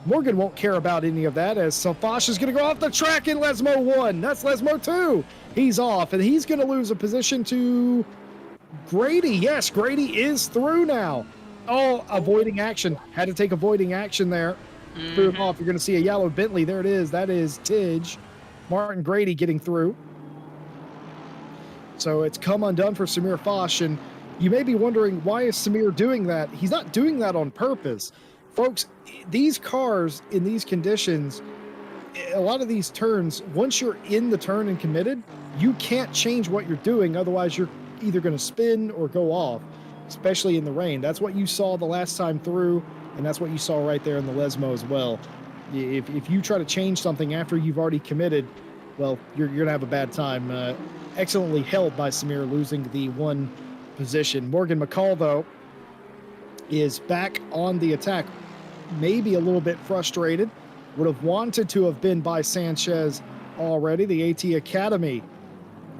Morgan won't care about any of that, as Foch is going to go off the track in Lesmo 1. That's Lesmo 2. He's off, and he's going to lose a position to Grady. Yes, Grady is through now. Oh, avoiding action. Had to take avoiding action there. Threw him off. You're going to see a yellow Bentley. There it is. That is Tidge. Martin Grady getting through. So it's come undone for Samir Foch, and you may be wondering, why is Samir doing that? He's not doing that on purpose. Folks, these cars in these conditions, a lot of these turns, once you're in the turn and committed, you can't change what you're doing. Otherwise, you're either going to spin or go off, especially in the rain. That's what you saw the last time through, and that's what you saw right there in the Lesmo as well. If you try to change something after you've already committed, well, you're going to have a bad time. Excellently held by Samir, losing the 1 position. Morgan McCall, though, is back on the attack. Maybe a little bit frustrated. Would have wanted to have been by Sanchez already. The AT Academy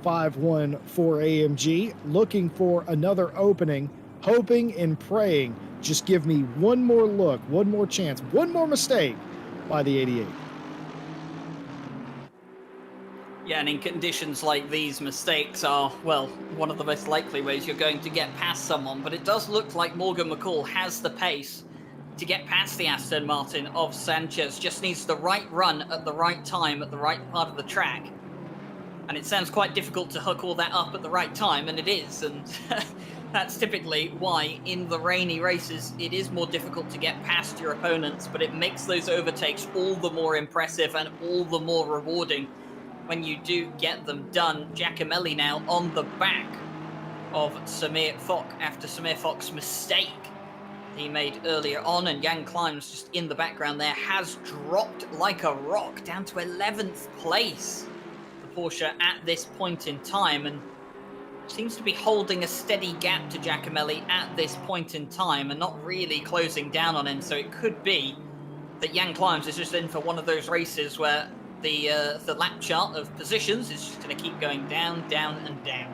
514 AMG looking for another opening, hoping and praying. Just give me one more look, one more chance, one more mistake by the 88. Yeah, and in conditions like these, mistakes are, well, one of the most likely ways you're going to get past someone. But it does look like Morgan McCall has the pace to get past the Aston Martin of Sanchez. Just needs the right run at the right time, at the right part of the track. And it sounds quite difficult to hook all that up at the right time, and it is. And that's typically why in the rainy races it is more difficult to get past your opponents, but it makes those overtakes all the more impressive and all the more rewarding when you do get them done. Giacomelli now on the back of Samir Fock after Samir Fock's mistake he made earlier on, and Jan Climbs just in the background there has dropped like a rock down to 11th place. The Porsche at this point in time, and seems to be holding a steady gap to Giacomelli at this point in time and not really closing down on him. So it could be that Jan Climbs is just in for one of those races where the lap chart of positions is just going to keep going down, down, and down.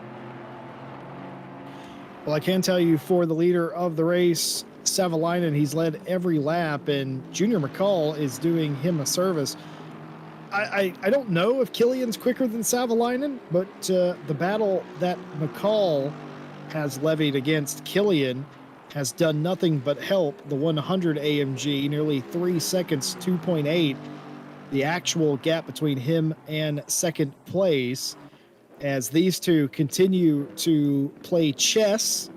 Well, I can tell you for the leader of the race, Savalainen, he's led every lap, and Junior McCall is doing him a service. I don't know if Killian's quicker than Savalainen, but the battle that McCall has levied against Killian has done nothing but help the 100 AMG, nearly 3 seconds, 2.8. The actual gap between him and second place, as these two continue to play chess,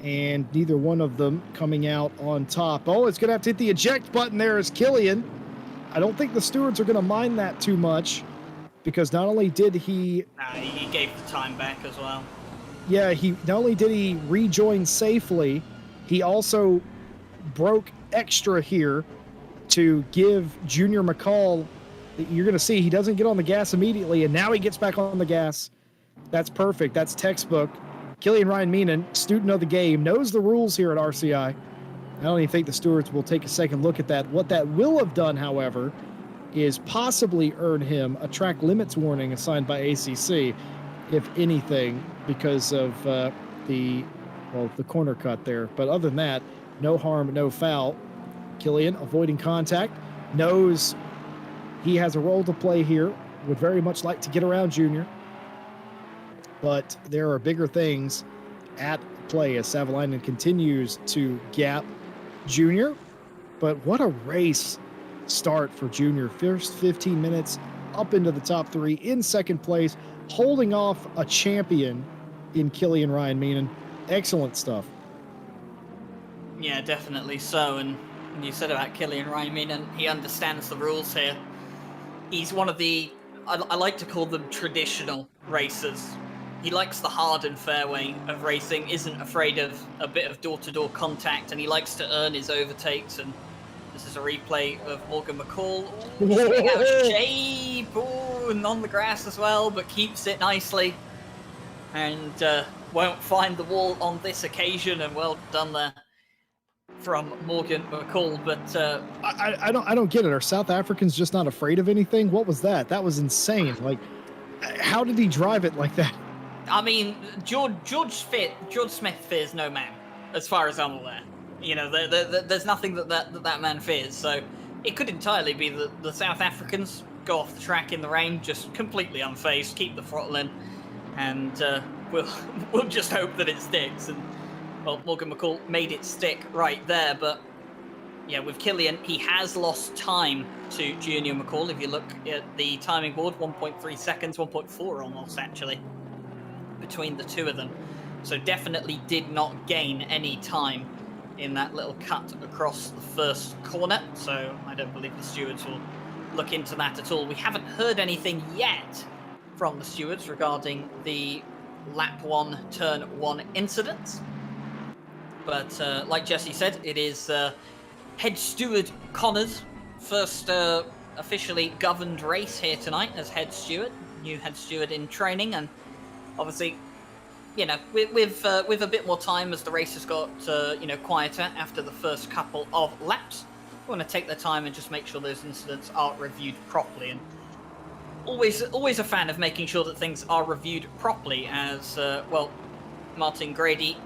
and neither one of them coming out on top. Oh, it's going to have to hit the eject button there as Killian. I don't think the stewards are going to mind that too much, because not only did he... he gave the time back as well. Yeah, not only did he rejoin safely, he also broke extra here to give Junior McCall... You're going to see he doesn't get on the gas immediately, and now he gets back on the gas. That's perfect. That's textbook. Killian Ryan Meenan, student of the game, knows the rules here at RCI. I don't even think the stewards will take a second look at that. What that will have done, however, is possibly earn him a track limits warning assigned by ACC, if anything, because of the corner cut there. But other than that, no harm, no foul. Killian avoiding contact, knows he has a role to play here, would very much like to get around Junior. But there are bigger things at play as Savalainen continues to gap Junior. But what a race start for Junior. First 15 minutes up into the top 3 in second place, holding off a champion in Killian Ryan Meenan. Excellent stuff. Yeah, definitely so. And you said about Killian Ryan Meenan, he understands the rules here. He's one of the, I like to call them traditional racers. He likes the hard and fair way of racing, isn't afraid of a bit of door-to-door contact, and he likes to earn his overtakes. And this is a replay of Morgan McCall. Swing out of shape, and on the grass as well, but keeps it nicely. And won't find the wall on this occasion, and well done there from Morgan McCall. But I don't get it. Are South Africans just not afraid of anything? What was that? That was insane. Like, how did he drive it like that? I mean, George Smith fears no man, as far as I'm aware. You know, there's nothing that man fears. So it could entirely be that the South Africans go off the track in the rain, just completely unfazed, keep the throttle in, and we'll just hope that it sticks. And well, Morgan McCall made it stick right there. But yeah, with Killian, he has lost time to Junior McCall. If you look at the timing board, 1.3 seconds, 1.4 almost actually, between the two of them. So definitely did not gain any time in that little cut across the first corner. So I don't believe the stewards will look into that at all. We haven't heard anything yet from the stewards regarding the lap 1, turn 1 incident. But like Jesse said, it is head steward Connor's first officially governed race here tonight as head steward, new head steward in training. And obviously, you know, with a bit more time as the race has got quieter after the first couple of laps, we want to take the time and just make sure those incidents are reviewed properly. And always a fan of making sure that things are reviewed properly, as Martin Grady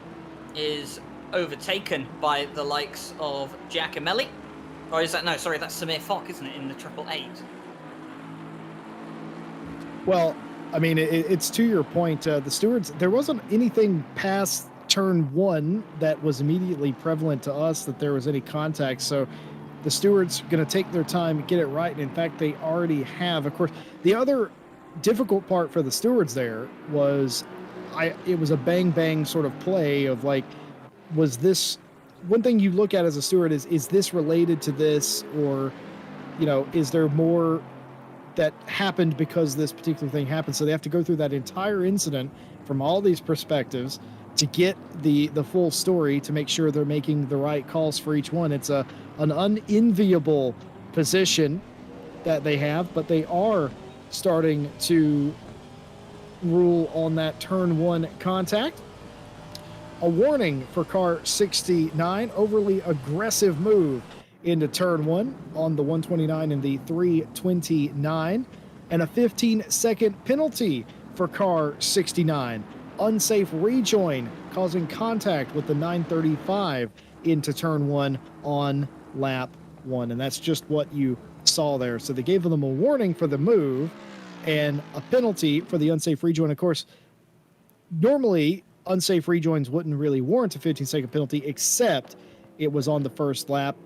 is overtaken by the likes of Giacomelli. Or is that, no, sorry, that's Samir Fock, isn't it, in the 888? Well, I mean, it's to your point, the stewards, there wasn't anything past turn 1 that was immediately prevalent to us that there was any contact. So the stewards going to take their time to get it right. And in fact, they already have. Of course, the other difficult part for the stewards there was it was a bang sort of play of like, was this one thing you look at as a steward is this related to this, or, you know, is there more that happened because this particular thing happened? So they have to go through that entire incident from all these perspectives to get the full story, to make sure they're making the right calls for each one. It's an unenviable position that they have, but they are starting to rule on that turn 1 contact. A warning for car 69, overly aggressive move into turn 1 on the 129 and the 329, and a 15-second penalty for car 69. Unsafe rejoin causing contact with the 935 into turn 1 on lap 1. And that's just what you saw there. So they gave them a warning for the move and a penalty for the unsafe rejoin. Of course, normally unsafe rejoins wouldn't really warrant a 15-second penalty, except it was on the first lap.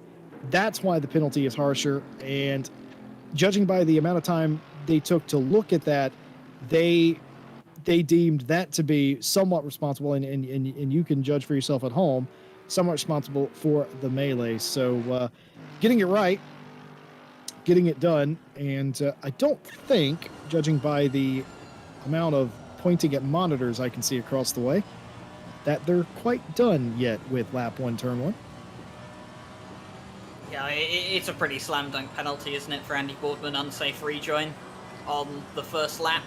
That's why the penalty is harsher. And judging by the amount of time they took to look at that, they deemed that to be somewhat responsible, and you can judge for yourself at home, somewhat responsible for the melee. So getting it right, getting it done, and I don't think, judging by the amount of pointing at monitors I can see across the way, that they're quite done yet with lap 1, turn 1. Yeah, it's a pretty slam dunk penalty, isn't it, for Andy Boardman? Unsafe rejoin on the first lap.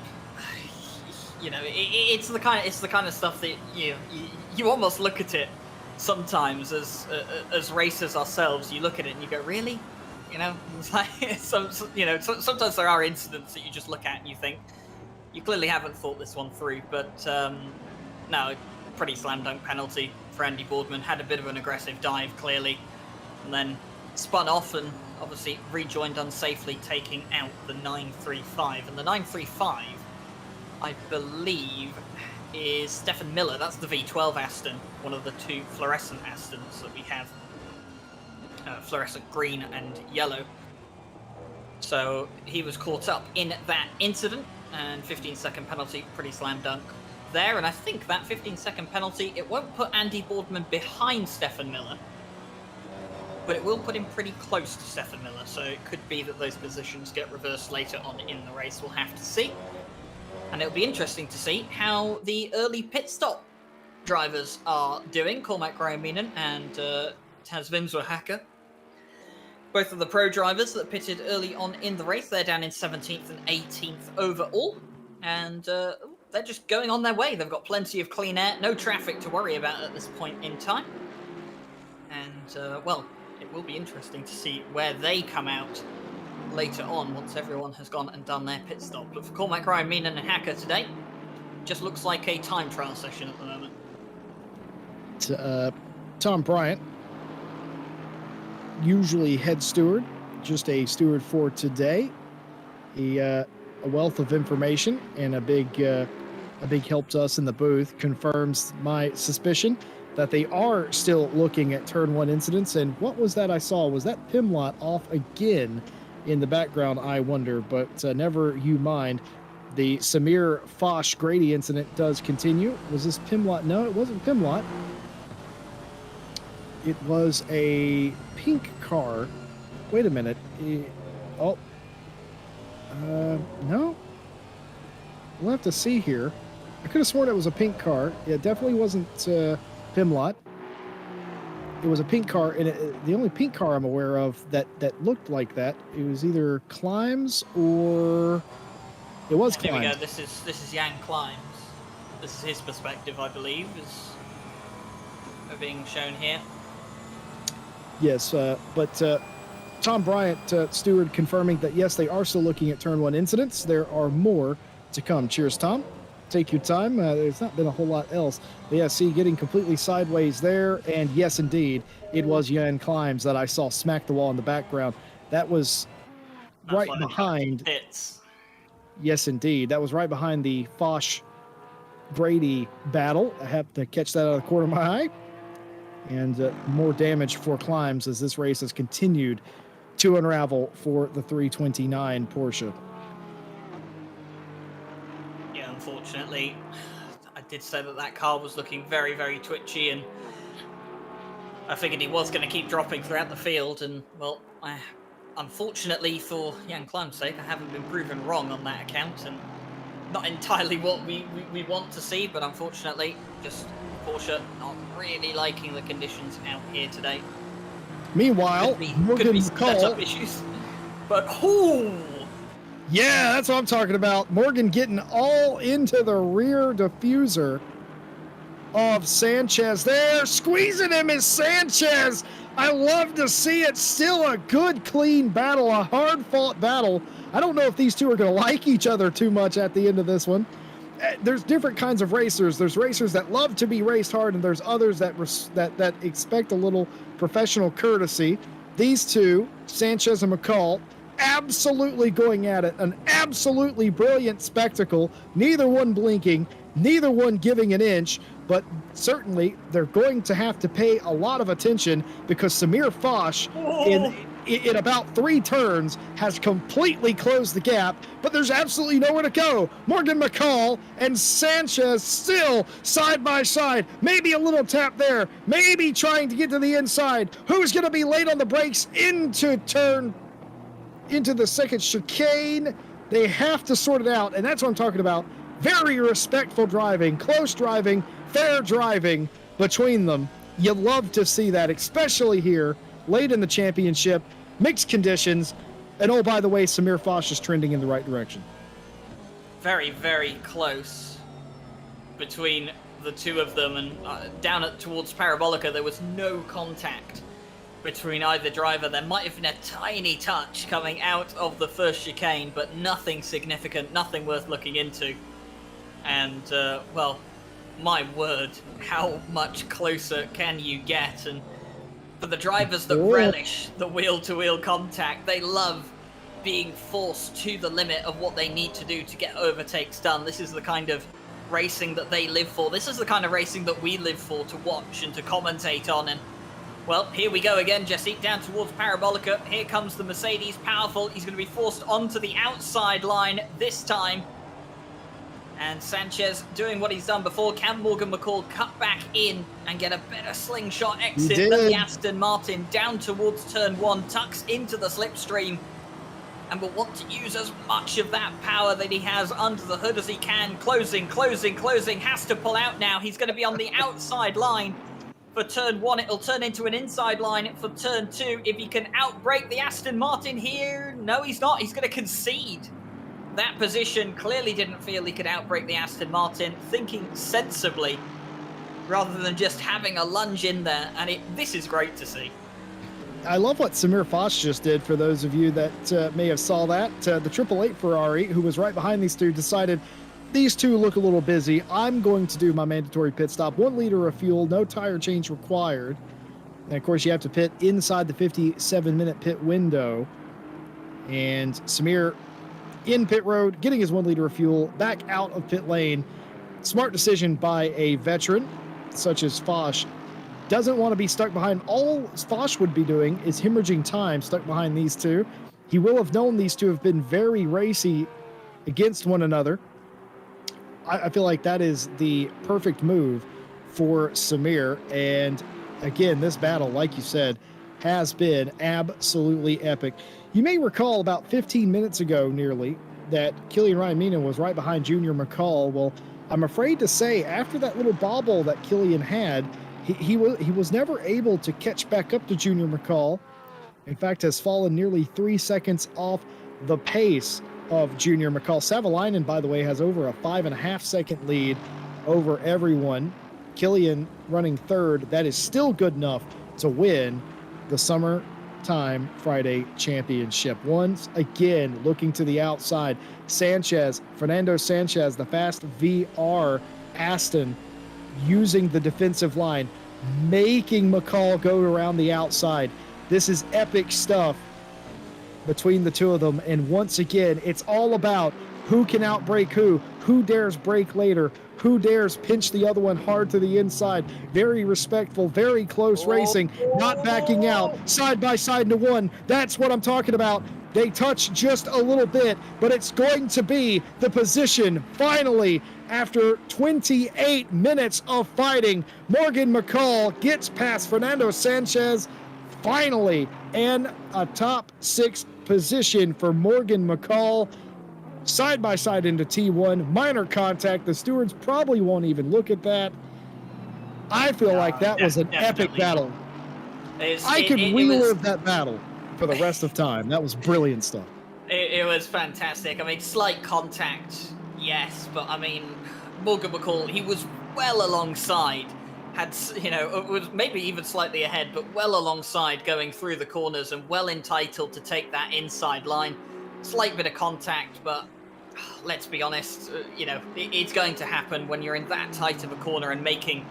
You know, it's the kind of stuff that you almost look at it sometimes as racers ourselves. You look at it and you go, really? You know, it's like sometimes there are incidents that you just look at and you think, you clearly haven't thought this one through. But no, pretty slam dunk penalty for Andy Boardman. Had a bit of an aggressive dive, clearly, and then spun off and obviously rejoined unsafely, taking out the 935. And the 935, I believe, is Stefan Miller. That's the V12 Aston, one of the two fluorescent Astons that we have. Fluorescent green and yellow. So he was caught up in that incident, and 15-second penalty, pretty slam dunk there. And I think that 15-second penalty, it won't put Andy Boardman behind Stefan Miller, but it will put him pretty close to Stefan Miller. So it could be that those positions get reversed later on in the race. We'll have to see. And it'll be interesting to see how the early pit stop drivers are doing. Cormac Ryan-Meenan and Taz Wimswer-Hacker. Both of the pro drivers that pitted early on in the race, they're down in 17th and 18th overall. And they're just going on their way. They've got plenty of clean air, no traffic to worry about at this point in time. And, well, it will be interesting to see where they come out later on once everyone has gone and done their pit stop. But for Cormac Ryan-Meenan and Hacker today, just looks like a time trial session at the moment. Tom Bryant, usually head steward, just a steward for today. A wealth of information and a big help to us in the booth. Confirms my suspicion that they are still looking at turn 1 incidents. And what was that I saw? Was that Pimlott off again in the background, I wonder? But never you mind. The Samir Foch Grady incident does continue. Was this Pimlott? No, it wasn't Pimlott. It was a pink car. Wait a minute. No. We'll have to see here. I could have sworn it was a pink car. It definitely wasn't Pimlott. It was a pink car, and the only pink car I'm aware of that looked like that, it was either Climbs or it was Climbs. Here we go. This is Jan Climbs. This is his perspective, I believe, is being shown here. Yes, but Tom Bryant, steward, confirming that yes, they are still looking at turn 1 incidents. There are more to come. Cheers, Tom. Take your time. There's not been a whole lot else. But yeah, see, getting completely sideways there. And yes, indeed, it was Jan Climbs that I saw smack the wall in the background. That was right behind. Yes, indeed. That was right behind the Foch Grady battle. I have to catch that out of the corner of my eye. And more damage for Climbs as this race has continued to unravel for the 329 Porsche. Yeah, unfortunately, I did say that car was looking very, very twitchy, and I figured he was going to keep dropping throughout the field. And, well, unfortunately for Jan Climb's sake, I haven't been proven wrong on that account, and not entirely what we want to see, but unfortunately, just Porsche not really liking the conditions out here today. Meanwhile, could be setup issues, but yeah, that's what I'm talking about. Morgan getting all into the rear diffuser of Sanchez there. Squeezing him is Sanchez. I love to see it. Still a good, clean battle, a hard-fought battle. I don't know if these two are going to like each other too much at the end of this one. There's different kinds of racers. There's racers that love to be raced hard, and there's others that expect a little professional courtesy. These two, Sanchez and McCall, absolutely going at it. An absolutely brilliant spectacle. Neither one blinking, neither one giving an inch, but certainly they're going to have to pay a lot of attention because Samir Foch in about 3 turns has completely closed the gap, but there's absolutely nowhere to go. Morgan McCall and Sanchez still side by side. Maybe a little tap there, maybe trying to get to the inside. Who's going to be late on the brakes into the second chicane? They have to sort it out, and that's what I'm talking about. Very respectful driving, close driving, fair driving between them. You love to see that, especially here late in the championship, mixed conditions, and oh, by the way, Samir Foch is trending in the right direction. Very, very close between the two of them, and towards Parabolica, there was no contact between either driver. There might have been a tiny touch coming out of the first chicane, but nothing significant, nothing worth looking into. And, well, my word, how much closer can you get? And for the drivers that relish the wheel-to-wheel contact, they love being forced to the limit of what they need to do to get overtakes done. This is the kind of racing that they live for. This is the kind of racing that we live for, to watch and to commentate on. And, well, here we go again, Jesse, down towards Parabolica. Here comes the Mercedes, powerful. He's going to be forced onto the outside line this time. And Sanchez doing what he's done before. Can Morgan McCall cut back in and get a better slingshot exit than the Aston Martin down towards turn 1, tucks into the slipstream, and will want to use as much of that power that he has under the hood as he can. Closing, has to pull out now. He's going to be on the outside line for turn 1. It'll turn into an inside line for turn 2. If he can outbrake the Aston Martin here, no, he's not. He's going to concede that position. Clearly didn't feel he could outbrake the Aston Martin, thinking sensibly rather than just having a lunge in there, and this is great to see. I love what Samir Foch just did. For those of you that may have saw that, the 888 Ferrari, who was right behind these two, decided these two look a little busy. I'm going to do my mandatory pit stop. 1 liter of fuel, no tire change required. And of course, you have to pit inside the 57-minute pit window. And Samir in pit road, getting his 1 liter of fuel, back out of pit lane. Smart decision by a veteran such as Foch. Doesn't want to be stuck behind. All Foch would be doing is hemorrhaging time stuck behind these two. He will have known these two have been very racy against one another. I feel like that is the perfect move for Samir. And again, this battle, like you said, has been absolutely epic. You may recall about 15 minutes ago nearly that Ryan Meenan was right behind Junior McCall. Well, I'm afraid to say after that little bobble that Killian had, he was never able to catch back up to Junior McCall. In fact, has fallen nearly 3 seconds off the pace of Junior McCall. Savalainen, by the way, has over a 5.5-second lead over everyone. Killian running third. That is still good enough to win the Summertime Friday Championship. Once again, looking to the outside, Fernando Sanchez, the fast VR Aston, using the defensive line, making McCall go around the outside. This is epic stuff between the two of them. And once again, it's all about who can outbrake who dares brake later, who dares pinch the other one hard to the inside. Very respectful, very close racing, not backing out, side by side into one. That's what I'm talking about. They touch just a little bit, but it's going to be the position finally. After 28 minutes of fighting, Morgan McCall gets past Fernando Sanchez finally, and a top 6 position for Morgan McCall. Side by side into T1, minor contact. The stewards probably won't even look at that. I feel like that was an epic battle. I could relive that battle for the rest of time. That was brilliant stuff. It was fantastic. I mean, slight contact, yes, but I mean, Morgan McCall, he was well alongside had, was maybe even slightly ahead, but well alongside going through the corners and well entitled to take that inside line. Slight bit of contact, but let's be honest, it's going to happen when you're in that tight of a corner and making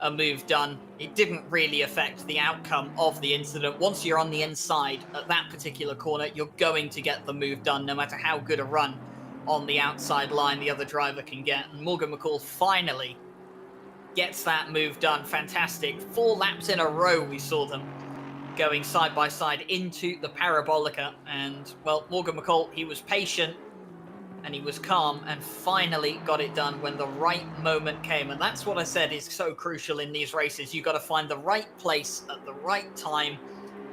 a move done. It didn't really affect the outcome of the incident. Once you're on the inside at that particular corner, you're going to get the move done, no matter how good a run on the outside line the other driver can get. And Morgan McCall finally gets that move done. Fantastic. 4 laps in a row we saw them going side by side into the Parabolica. And, well, Morgan McCall, he was patient and he was calm and finally got it done when the right moment came. And that's what I said is so crucial in these races. You've got to find the right place at the right time,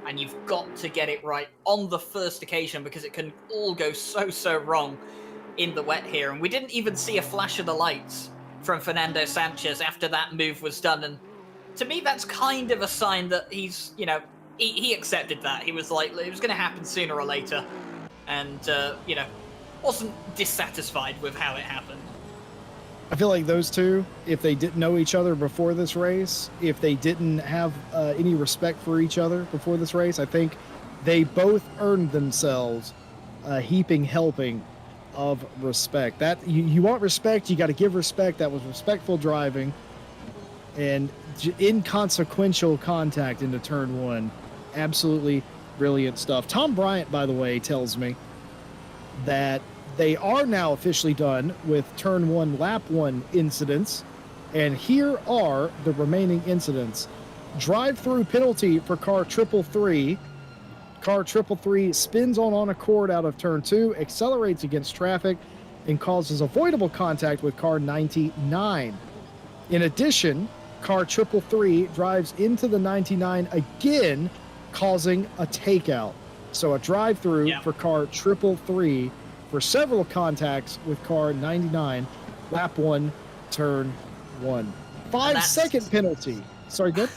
and you've got to get it right on the first occasion, because it can all go so wrong in the wet here. And we didn't even see a flash of the lights from Fernando Sanchez after that move was done. And to me, that's kind of a sign that he's, he accepted that. He was like, it was going to happen sooner or later. And, wasn't dissatisfied with how it happened. I feel like those two, if they didn't know each other before this race, if they didn't have any respect for each other before this race, I think they both earned themselves a heaping helping of respect. That you want respect, you got to give respect. That was respectful driving and inconsequential contact into turn 1. Absolutely brilliant stuff. Tom Bryant, by the way, tells me that they are now officially done with turn 1, lap 1 incidents. And here are the remaining incidents. Drive-through penalty for car 333. Car 333 spins on a cord out of turn 2, accelerates against traffic, and causes avoidable contact with car 99. In addition, car 333 drives into the 99 again, causing a takeout. So a drive-through for car 333 for several contacts with car 99, lap 1, turn 1. 5-second penalty. Sorry, good?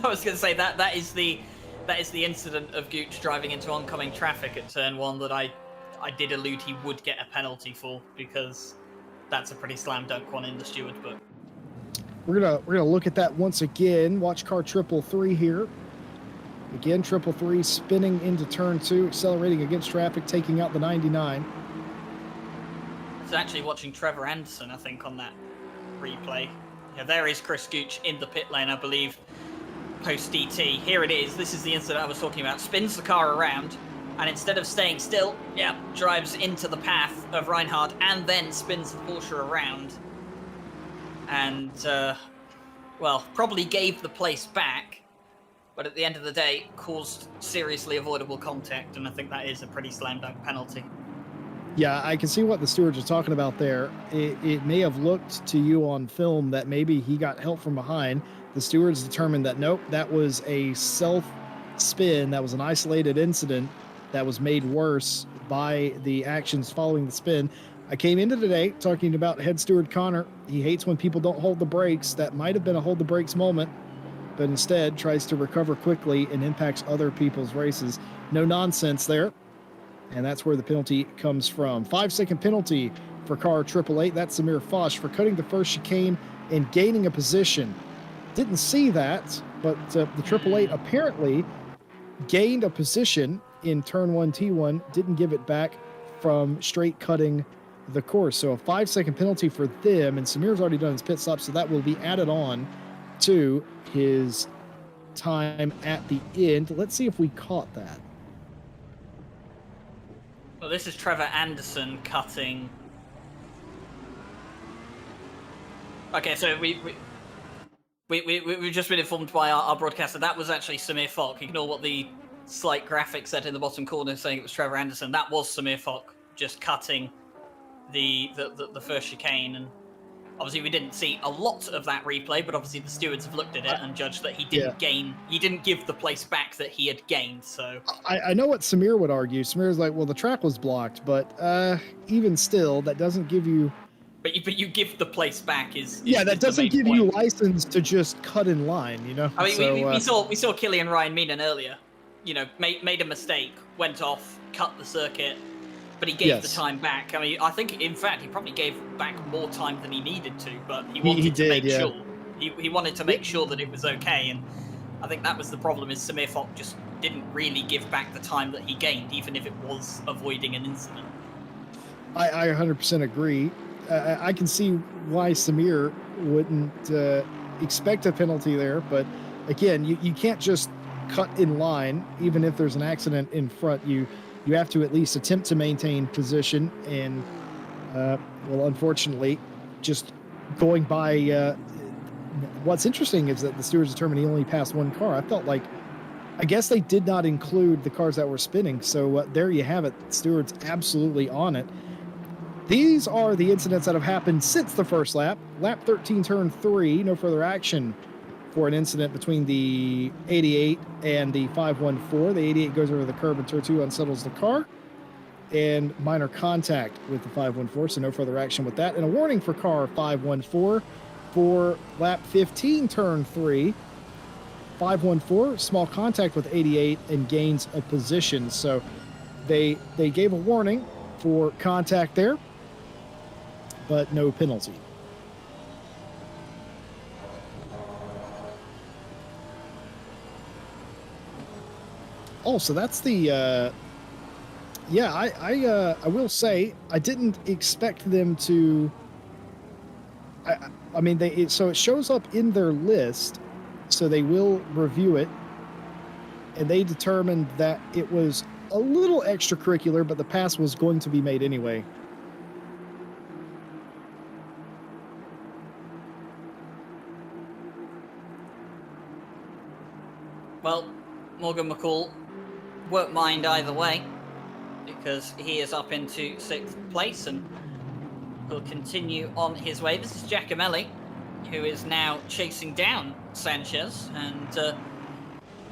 I was going to say that is the incident of Gooch driving into oncoming traffic at turn 1 that I did allude he would get a penalty for, because that's a pretty slam dunk one in the Steward book. We're gonna look at that once again. Watch car 333 here. Again, 333 spinning into turn 2, accelerating against traffic, taking out the 99. It's actually watching Trevor Anderson, I think, on that replay. Yeah, there is Chris Gooch in the pit lane, I believe, post DT. Here it is. This is the incident I was talking about. Spins the car around, and instead of staying still, drives into the path of Reinhardt, and then spins the Porsche around. And, probably gave the place back, but at the end of the day, caused seriously avoidable contact, and I think that is a pretty slam dunk penalty. Yeah, I can see what the stewards are talking about there. It may have looked to you on film that maybe he got help from behind. The stewards determined that, nope, that was a self-spin. That was an isolated incident that was made worse by the actions following the spin. I came into today talking about head steward Connor. He hates when people don't hold the brakes. That might have been a hold the brakes moment, but instead tries to recover quickly and impacts other people's races. No nonsense there. And that's where the penalty comes from. 5-second penalty for car 888. That's Samir Fosh for cutting the first chicane and gaining a position. Didn't see that, but the 888 apparently gained a position in turn 1 T1, didn't give it back from straight cutting the course. So a 5-second penalty for them, and Samir's already done his pit stop, so that will be added on to his time at the end. Let's see if we caught that. Well, this is Trevor Anderson cutting. Okay, so we've just been informed by our broadcaster that was actually Samir Falk. Ignore what the slight graphic said in the bottom corner saying it was Trevor Anderson. That was Samir Falk just cutting the first chicane, and obviously we didn't see a lot of that replay, but obviously the stewards have looked at it and judged that he didn't gain. He didn't give the place back that he had gained. So I know what Samir would argue. Samir's like, well, the track was blocked, but even still, that doesn't give you. But you give the place back is that doesn't give you license to just cut in line, you know. I mean, we saw Killian Ryan Meenan earlier. Made a mistake, went off, cut the circuit, but he gave the time back. I mean, I think in fact he probably gave back more time than he needed to, but he wanted to make sure. He wanted to make sure that it was okay, and I think that was the problem, is Samir Fock just didn't really give back the time that he gained, even if it was avoiding an incident. I 100% agree. I can see why Samir wouldn't expect a penalty there, but again, you can't just cut in line, even if there's an accident in front. You have to at least attempt to maintain position, and well, unfortunately, just going by. What's interesting is that the stewards determined he only passed one car. I guess they did not include the cars that were spinning. So there you have it. Stewards absolutely on it. These are the incidents that have happened since the first lap. Lap 13, turn 3, no further action for an incident between the 88 and the 514. The 88 goes over the curb in turn 2, unsettles the car, and minor contact with the 514, so no further action with that. And a warning for car 514 for lap 15, turn 3. 514, small contact with 88 and gains a position. So they gave a warning for contact there, but no penalty. Oh, so that's the yeah, I will say I didn't expect them to. I mean, so it shows up in their list, so they will review it, and they determined that it was a little extracurricular, but the pass was going to be made anyway. Well, Morgan McCall won't mind either way, because he is up into 6th place and will continue on his way. This is Giacomelli, who is now chasing down Sanchez, and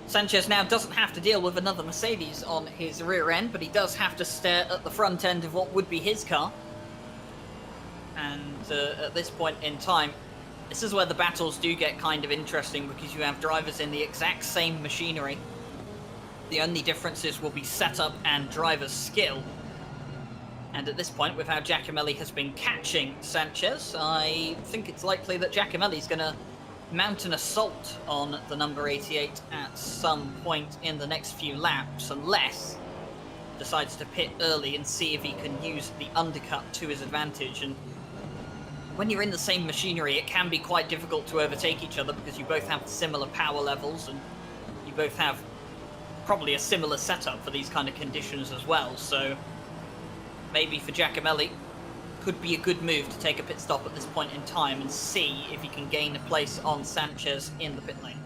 Sanchez now doesn't have to deal with another Mercedes on his rear end, but he does have to stare at the front end of what would be his car. And at this point in time, this is where the battles do get kind of interesting, because you have drivers in the exact same machinery. The only differences will be setup and driver's skill. And at this point, with how Giacomelli has been catching Sanchez, I think it's likely that Giacomelli's going to mount an assault on the number 88 at some point in the next few laps, unless he decides to pit early and see if he can use the undercut to his advantage. And when you're in the same machinery, it can be quite difficult to overtake each other, because you both have similar power levels, and you both have probably a similar setup for these kind of conditions as well. So maybe for Giacomelli, could be a good move to take a pit stop at this point in time and see if he can gain a place on Sanchez in the pit lane.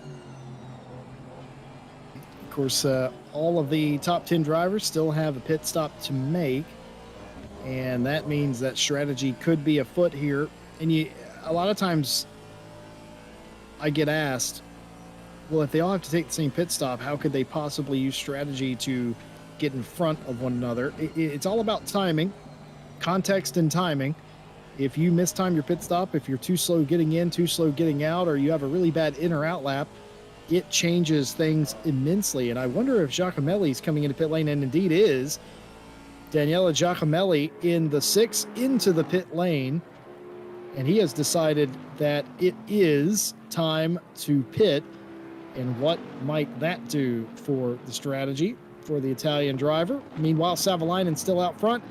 Of course, all of the top 10 drivers still have a pit stop to make, and that means that strategy could be afoot here. And a lot of times I get asked, well, if they all have to take the same pit stop, how could they possibly use strategy to get in front of one another? It's all about timing, context and timing. If you mistime your pit stop, if you're too slow getting in, too slow getting out, or you have a really bad in or out lap, it changes things immensely. And I wonder if Giacomelli's coming into pit lane, and indeed is. Daniele Giacomelli in the 6 into the pit lane, and he has decided that it is time to pit. And what might that do for the strategy for the Italian driver? Meanwhile, Savalainen's still out front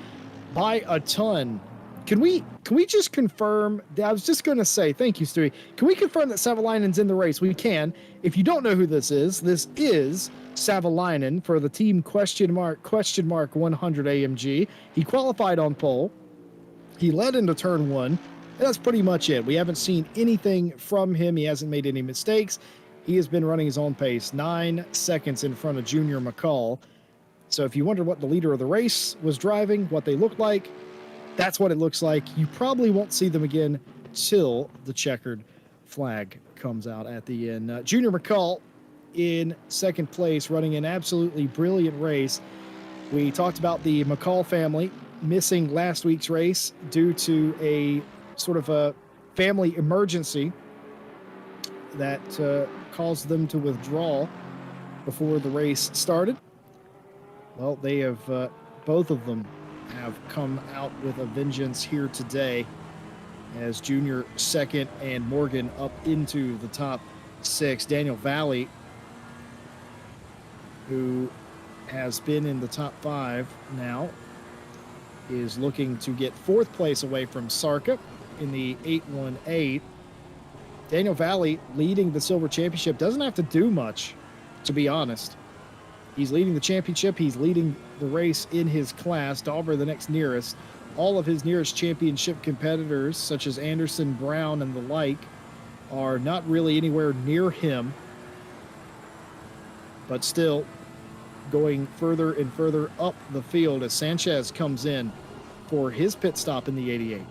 by a ton. Can we just confirm? I was just going to say, thank you, Stewie. Can we confirm that Savalainen's in the race? We can. If you don't know who this is Savalainen for the team question mark 100 AMG. He qualified on pole. He led into turn 1. And that's pretty much it. We haven't seen anything from him. He hasn't made any mistakes. He has been running his own pace, 9 seconds in front of Junior McCall. So if you wonder what the leader of the race was driving, what they looked like, that's what it looks like. You probably won't see them again till the checkered flag comes out at the end. Junior McCall in 2nd place, running an absolutely brilliant race. We talked about the McCall family missing last week's race due to a sort of a family emergency that caused them to withdraw before the race started. Well, they have both of them have come out with a vengeance here today. as Junior second and Morgan up into the top 6. Daniel Valley, who has been in the top 5 now, is looking to get 4th place away from Sarka in the 818. Daniel Valley leading the Silver Championship. Doesn't have to do much, to be honest. He's leading the championship. He's leading the race in his class. Dauber the next nearest. All of his nearest championship competitors, such as Anderson, Brown, and the like, are not really anywhere near him. But still going further and further up the field as Sanchez comes in for his pit stop in the 88.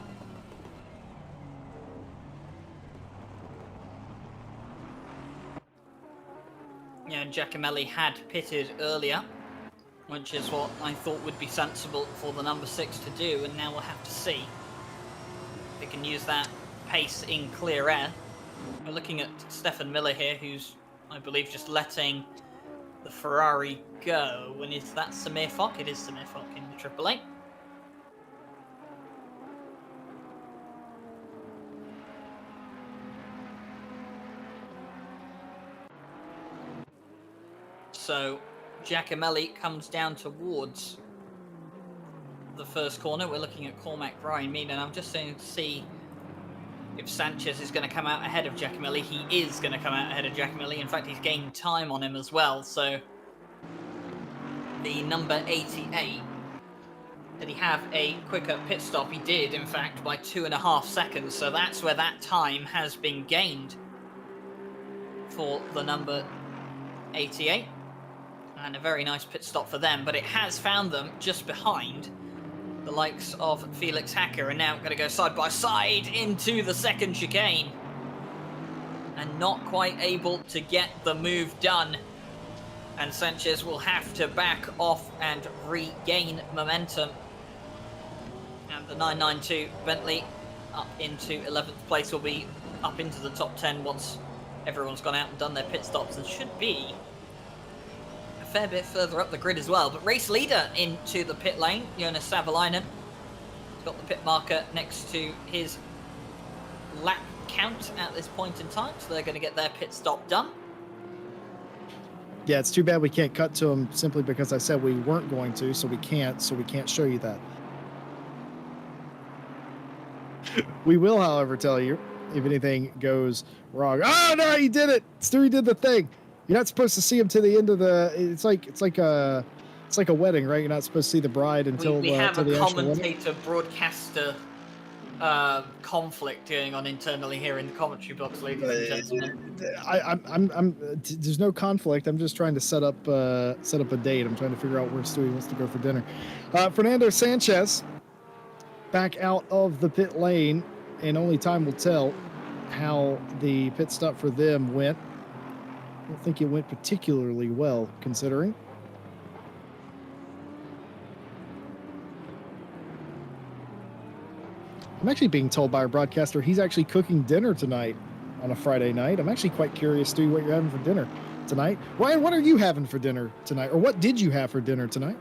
Yeah, Giacomelli had pitted earlier, which is what I thought would be sensible for the number 6 to do, and now we'll have to see if they can use that pace in clear air. We're looking at Stefan Miller here, who's, I believe, just letting the Ferrari go. And is that Samir Fock? It is Samir Fock in the AAA. So Giacomelli comes down towards the first corner. We're looking at Cormac, Brian Mean, and I'm just saying to see if Sanchez is going to come out ahead of Giacomelli. He is going to come out ahead of Giacomelli. In fact, he's gained time on him as well. So the number 88, did he have a quicker pit stop? He did, in fact, by 2.5 seconds. So that's where that time has been gained for the number 88. And a very nice pit stop for them, but it has found them just behind the likes of Felix Hacker, and now going to go side by side into the second chicane, and not quite able to get the move done. And Sanchez will have to back off and regain momentum. And the 992 Bentley up into 11th place will be up into the top 10 once everyone's gone out and done their pit stops, and should be fair bit further up the grid as well. But race leader into the pit lane, Jonas Savalainen, has got the pit marker next to his lap count at this point in time, so they're going to get their pit stop done. Yeah, it's too bad we can't cut to him simply because I said we weren't going to, so we can't show you that. We will, however, tell you if anything goes wrong. Oh no, he did it! Stewie did the thing. You're not supposed to see him to the end of the. It's like a wedding, right? You're not supposed to see the bride until we have a commentator broadcaster conflict going on internally here in the commentary box, ladies and gentlemen. There's no conflict. I'm just trying to set up a date. I'm trying to figure out where Stewie wants to go for dinner. Fernando Sanchez back out of the pit lane, and only time will tell how the pit stop for them went. I don't think it went particularly well, considering. I'm actually being told by our broadcaster he's actually cooking dinner tonight on a Friday night. I'm actually quite curious, Stu, what you're having for dinner tonight. Ryan, what are you having for dinner tonight? Or what did you have for dinner tonight?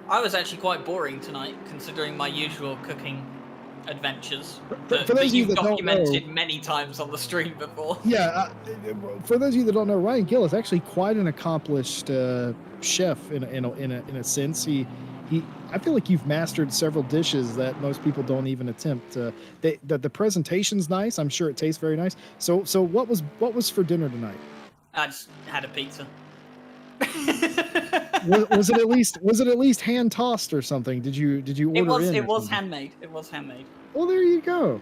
I was actually quite boring tonight, considering my usual cooking adventures for those of you that documented don't know, many times on the stream before. Yeah, for those of you that don't know, Ryan Gill is actually quite an accomplished chef in a sense. I feel like you've mastered several dishes that most people don't even attempt. The presentation's nice. I'm sure it tastes very nice. So what was for dinner tonight? I just had a pizza. was it at least hand tossed or something? Did you order in? It was handmade. It was handmade. Well, there you go.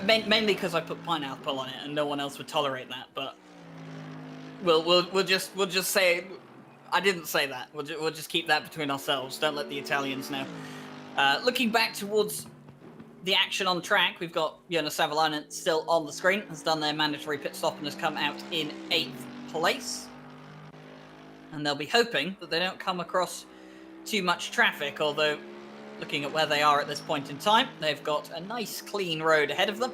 Mainly because I put pineapple on it, and no one else would tolerate that. But we'll just say I didn't say that. We'll just keep that between ourselves. Don't let the Italians know. Looking back towards the action on track, we've got Jonas Savalainen still on the screen. Has done their mandatory pit stop and has come out in 8th place. And they'll be hoping that they don't come across too much traffic, although looking at where they are at this point in time, they've got a nice clean road ahead of them.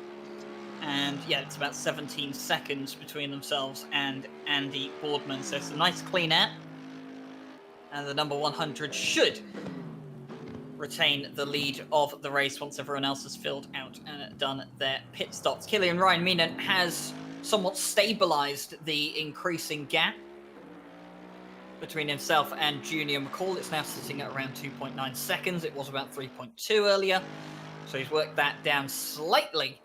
And yeah, it's about 17 seconds between themselves and Andy Boardman. So it's a nice clean air. And the number 100 should retain the lead of the race once everyone else has filled out and done their pit stops. Killian Ryan Meenan has somewhat stabilized the increasing gap between himself and Junior McCall. It's now sitting at around 2.9 seconds. It was about 3.2 earlier, so he's worked that down slightly,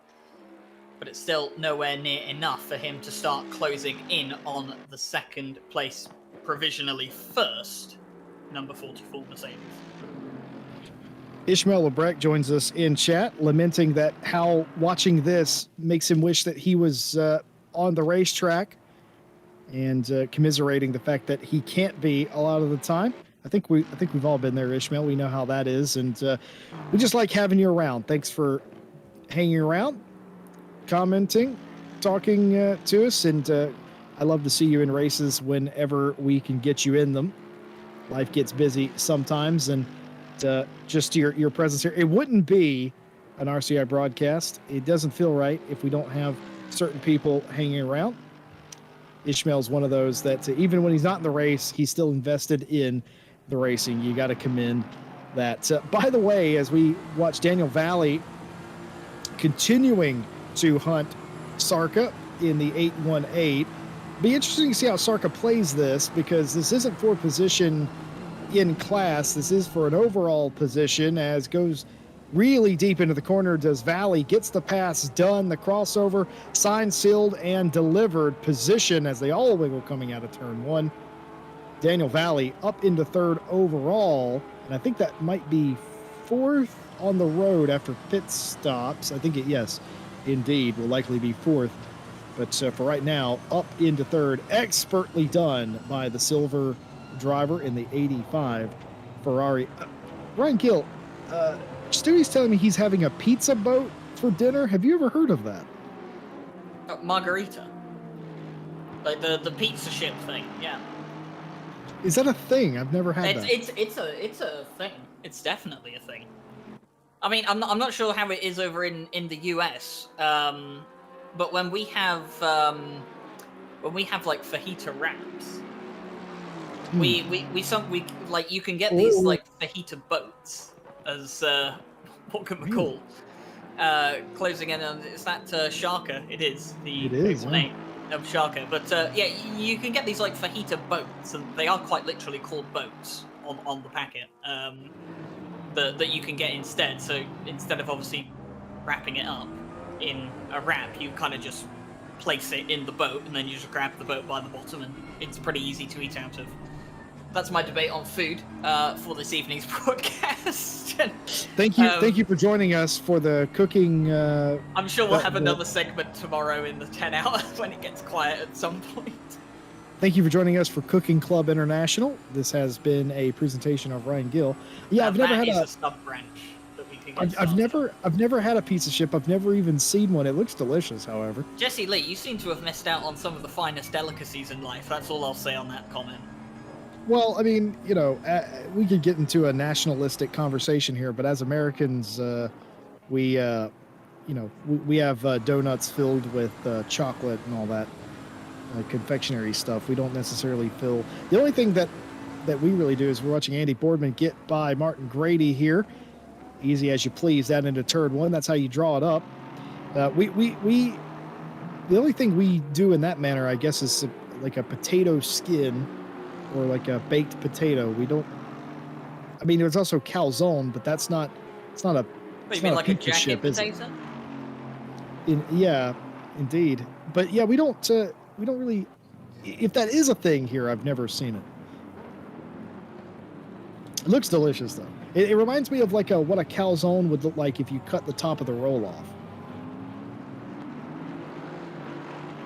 but it's still nowhere near enough for him to start closing in on the second place, provisionally first, number 44 Mercedes. Ishmael Lebrecht joins us in chat, lamenting that how watching this makes him wish that he was on the racetrack, and commiserating the fact that he can't be a lot of the time. I think we've all been there, Ishmael. We know how that is, and we just like having you around. Thanks for hanging around, commenting, talking to us, and I love to see you in races whenever we can get you in them. Life gets busy sometimes, and just your presence here. It wouldn't be an RCI broadcast. It doesn't feel right if we don't have certain people hanging around. Ishmael's one of those that even when he's not in the race, he's still invested in the racing. You got to commend that. By the way, as we watch Daniel Valley continuing to hunt Sarka in the 818, be interesting to see how Sarka plays this, because this isn't for position in class. This is for an overall position, as goes really deep into the corner. Does Valley, gets the pass done, the crossover signed, sealed, and delivered. Position as they all wiggle coming out of turn one. Daniel Valley up into third overall, and I think that might be fourth on the road after pit stops. I think yes, indeed, will likely be fourth. But for right now, up into third, expertly done by the silver driver in the 85 Ferrari. Ryan Gill, Stewie's telling me he's having a pizza boat for dinner. Have you ever heard of that? Margarita, like the pizza ship thing. Yeah. Is that a thing? I've never had that. It's a thing. It's definitely a thing. I mean, I'm not sure how it is over in the US, but when we have like fajita wraps, we like, you can get these like fajita boats, as what can we call closing in on. Is that Sharka? It is the name of Sharka. But yeah, you can get these like fajita boats, and they are quite literally called boats on the packet. That you can get instead. So instead of obviously wrapping it up in a wrap, you kind of just place it in the boat, and then you just grab the boat by the bottom, and it's pretty easy to eat out of. That's my debate on food for this evening's broadcast. Thank you for joining us for the cooking. I'm sure we'll have another segment tomorrow in the 10 hours when it gets quiet at some point. Thank you for joining us for Cooking Club International. This has been a presentation of Ryan Gill. Yeah, I've never had a sub branch that we can get I've never had a pizza ship. I've never even seen one. It looks delicious, however. Jesse Lee, you seem to have missed out on some of the finest delicacies in life. That's all I'll say on that comment. Well, I mean, you know, we could get into a nationalistic conversation here, but as Americans, we have donuts filled with chocolate and all that confectionery stuff. We don't necessarily fill. The only thing that we really do is we're watching Andy Boardman get by Martin Grady here. Easy as you please, that into turn one. That's how you draw it up. The only thing we do in that manner, I guess, is like a potato skin or like a baked potato. We don't. I mean, there's also calzone, but that's not. It's not a. What, you mean like a jacket potato? Yeah, indeed. But yeah, we don't really. If that is a thing here, I've never seen it. It looks delicious though. It reminds me of like what a calzone would look like if you cut the top of the roll off.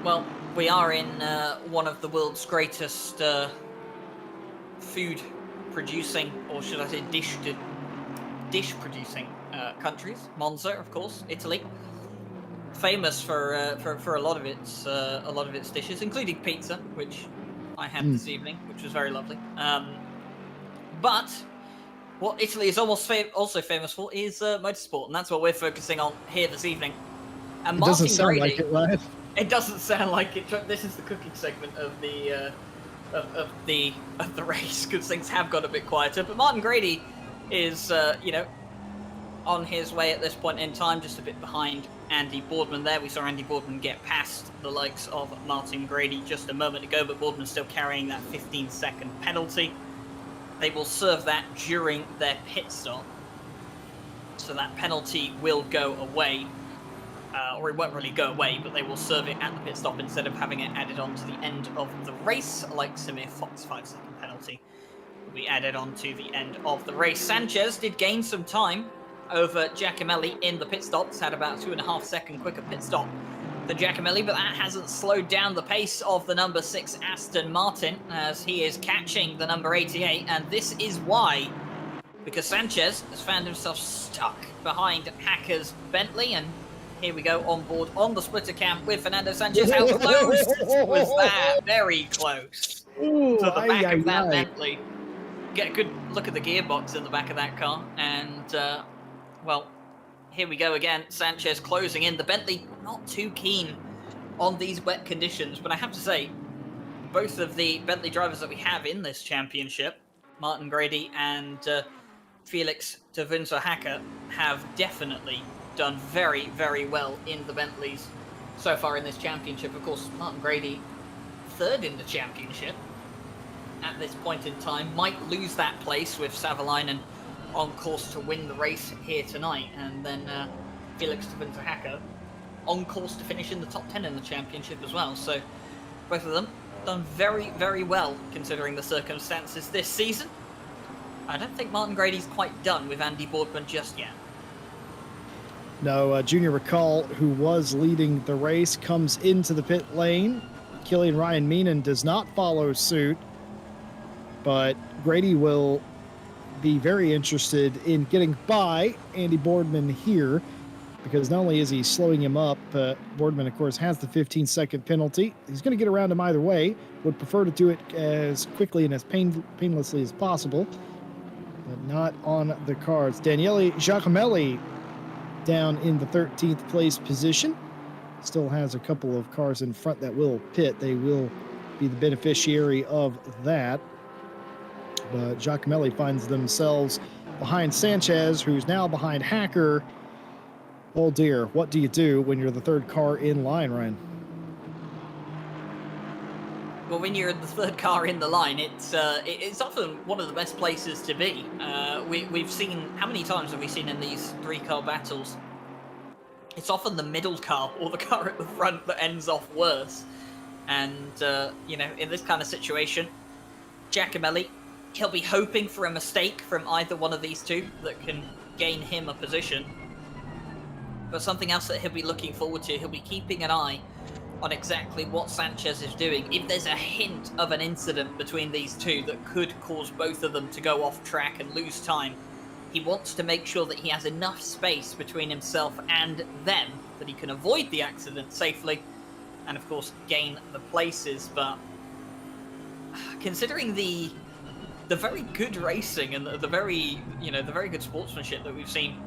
Well, we are in one of the world's greatest food producing, or should I say dish producing countries. Monza, of course, Italy, famous for a lot of its dishes, including pizza, which I had this evening, which was very lovely. But what Italy is also famous for is motorsport, and that's what we're focusing on here this evening. And it doesn't sound like it, right? It doesn't sound like it. This is the cooking segment of the race, because things have got a bit quieter. But Martin Grady is, on his way at this point in time, just a bit behind Andy Boardman there. We saw Andy Boardman get past the likes of Martin Grady just a moment ago, but Boardman's still carrying that 15-second penalty. They will serve that during their pit stop. So that penalty will go away. Or it won't really go away, but they will serve it at the pit stop instead of having it added on to the end of the race, like Samir Fox's 5-second penalty will be added on to the end of the race. Sanchez did gain some time over Giacomelli in the pit stops, had about 2.5 second quicker pit stop than Giacomelli, but that hasn't slowed down the pace of the number 6 Aston Martin as he is catching the number 88, and this is why, because Sanchez has found himself stuck behind Hacker's Bentley, and here we go on board on the splitter cam with Fernando Sanchez. How close was that? Very close to the back of that Bentley. Get a good look at the gearbox in the back of that car, and well, here we go again. Sanchez closing in. The Bentley not too keen on these wet conditions, but I have to say, both of the Bentley drivers that we have in this championship, Martin Grady and Felix de Hacker, have definitely done very, very well in the Bentleys so far in this championship. Of course, Martin Grady, third in the championship at this point in time, might lose that place with Savalainen on course to win the race here tonight, and then Felix de Hacker on course to finish in the top 10 in the championship as well. So both of them done very, very well considering the circumstances this season. I don't think Martin Grady's quite done with Andy Boardman just yet. No, Junior Recall, who was leading the race, comes into the pit lane. Killian Ryan Meenan does not follow suit, but Grady will be very interested in getting by Andy Boardman here, because not only is he slowing him up, Boardman, of course, has the 15-second penalty. He's going to get around him either way. Would prefer to do it as quickly and as painlessly as possible, but not on the cards. Daniele Giacomelli down in the 13th place position. Still has a couple of cars in front that will pit. They will be the beneficiary of that. But Giacomelli finds themselves behind Sanchez, who's now behind Hacker. Oh dear, what do you do when you're the third car in line, Ryan? Well, when you're the third car in the line, it's often one of the best places to be. We've seen, how many times have we seen in these 3-car battles? It's often the middle car or the car at the front that ends off worse. And, in this kind of situation, Giacomelli, he'll be hoping for a mistake from either one of these two that can gain him a position. But something else that he'll be looking forward to, he'll be keeping an eye on exactly what Sanchez is doing. If there's a hint of an incident between these two that could cause both of them to go off track and lose time, he wants to make sure that he has enough space between himself and them that he can avoid the accident safely and, of course, gain the places. But considering the very good racing and the very good sportsmanship that we've seen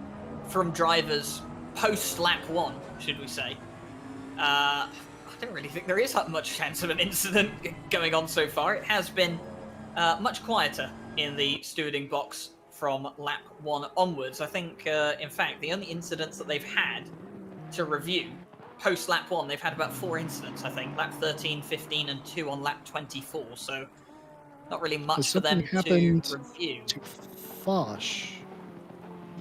from drivers post lap 1, should we say, I don't really think there is that much chance of an incident going on so far. It has been much quieter in the stewarding box from lap 1 onwards. I think, in fact, the only incidents that they've had to review post lap 1, they've had about 4 incidents, I think. Lap 13, 15, and 2 on lap 24. So not really much for them to review. To Foch.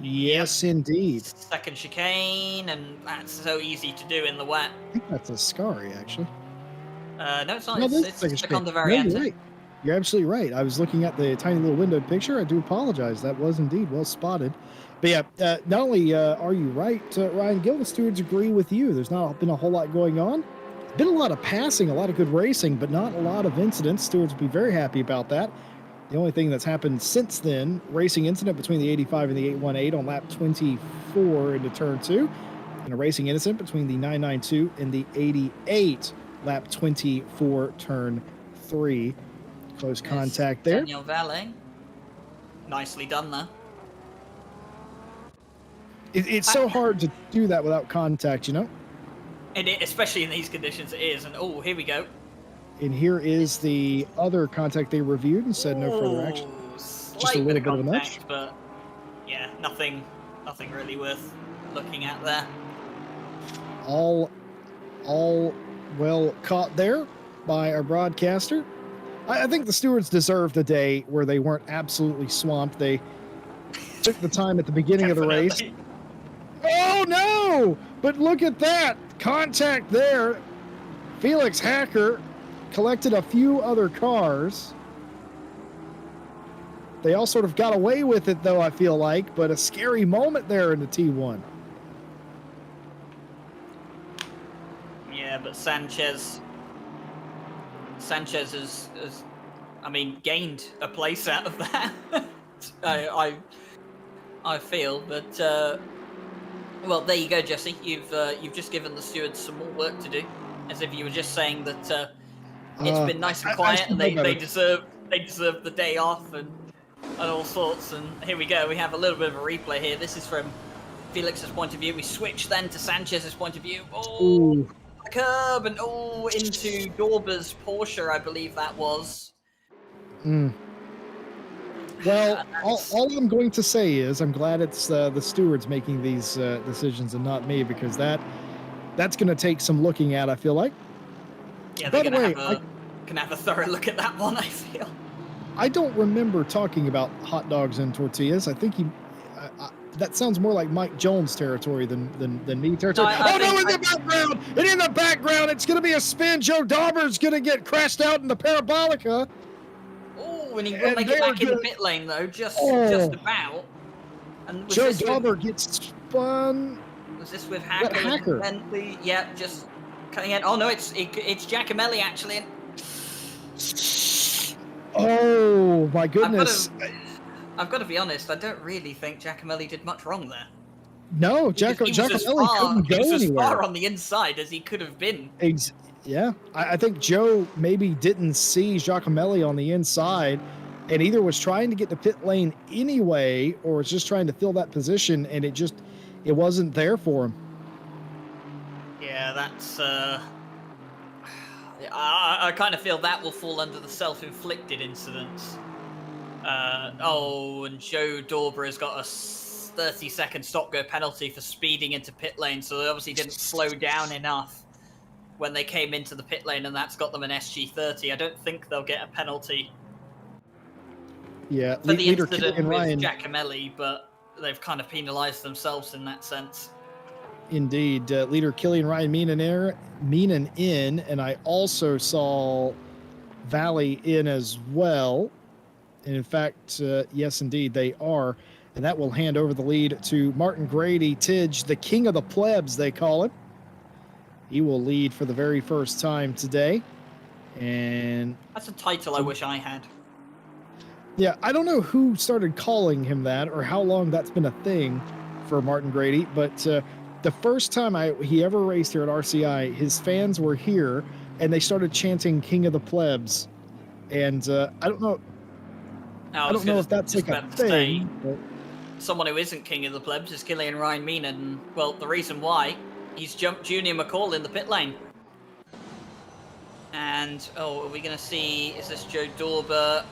Yes, indeed. Second chicane, and that's so easy to do in the wet. I think that's a Scari, actually. No, it's not. No, it's Seconda Variante. You're right. You're absolutely right. I was looking at the tiny little windowed picture. I do apologize. That was indeed well spotted. But yeah, not only are you right, Ryan Gill, the stewards agree with you. There's not been a whole lot going on. Been a lot of passing, a lot of good racing, but not a lot of incidents. Stewards would be very happy about that. The only thing that's happened since then, racing incident between the 85 and the 818 on lap 24 into turn 2, and a racing incident between the 992 and the 88, lap 24, turn 3. Close contact there. Daniel Valle. Nicely done there. It's so hard to do that without contact, you know? And especially in these conditions it is. And oh, here we go. And here is the other contact they reviewed and said no further action. Just a little bit of a nudge. But Yeah, nothing really worth looking at there. All well caught there by our broadcaster. I think the stewards deserved a day where they weren't absolutely swamped. They took the time at the beginning of the race. Definitely. Oh no! But look at that contact there. Felix Hacker collected a few other cars. They all sort of got away with it, though, I feel like, but a scary moment there in the T1. Yeah, but Sanchez has I mean, gained a place out of that. I feel, but well, there you go, Jesse. You've just given the stewards some more work to do, as if you were just saying that it's been nice and quiet, and they deserve the day off and all sorts. And here we go. We have a little bit of a replay here. This is from Felix's point of view. We switch then to Sanchez's point of view. Oh, the curb and into Dorber's Porsche, I believe that was. Well, all I'm going to say is I'm glad it's the stewards making these decisions and not me, because that's going to take some looking at, I feel like. Yeah, they're going to have a thorough look at that one, I feel. I don't remember talking about hot dogs and tortillas. I think that sounds more like Mike Jones territory than me territory. In the background, it's going to be a spin. Joe Dauber's going to get crashed out in the Parabolica. Oh, and he will make it back in the pit lane, though, just about. And Joe Dauber gets spun. Was this with Hacker? Bentley? Yeah, just cutting in. Oh, no, it's Giacomelli, actually. Oh, my goodness. I've got to be honest, I don't really think Giacomelli did much wrong there. No, Giacomelli couldn't go anywhere. He was as far on the inside as he could have been. Yeah, I think Joe maybe didn't see Giacomelli on the inside, and either was trying to get to pit lane anyway, or was just trying to fill that position, and it wasn't there for him. Yeah, that's I kind of feel that will fall under the self-inflicted incidents. And Joe Dauber has got a 30-second stop-go penalty for speeding into pit lane, so they obviously didn't slow down enough when they came into the pit lane, and that's got them an SG30. I don't think they'll get a penalty for the incident with Giacomelli, but they've kind of penalised themselves in that sense. Indeed. Leader Killian Ryan Meenan in, and I also saw Valley in as well. And in fact, yes, indeed, they are. And that will hand over the lead to Martin Grady Tidge, the king of the plebs, they call him. He will lead for the very first time today. And that's a title I wish I had. Yeah, I don't know who started calling him that or how long that's been a thing for Martin Grady, but the first time he ever raced here at RCI, his fans were here and they started chanting "King of the Plebs," and I don't know. I don't know if that's like a thing. But someone who isn't King of the Plebs is Killian Ryan Meenan. Well, the reason why, he's jumped Junior McCall in the pit lane. And are we going to see? Is this Joe Dauber?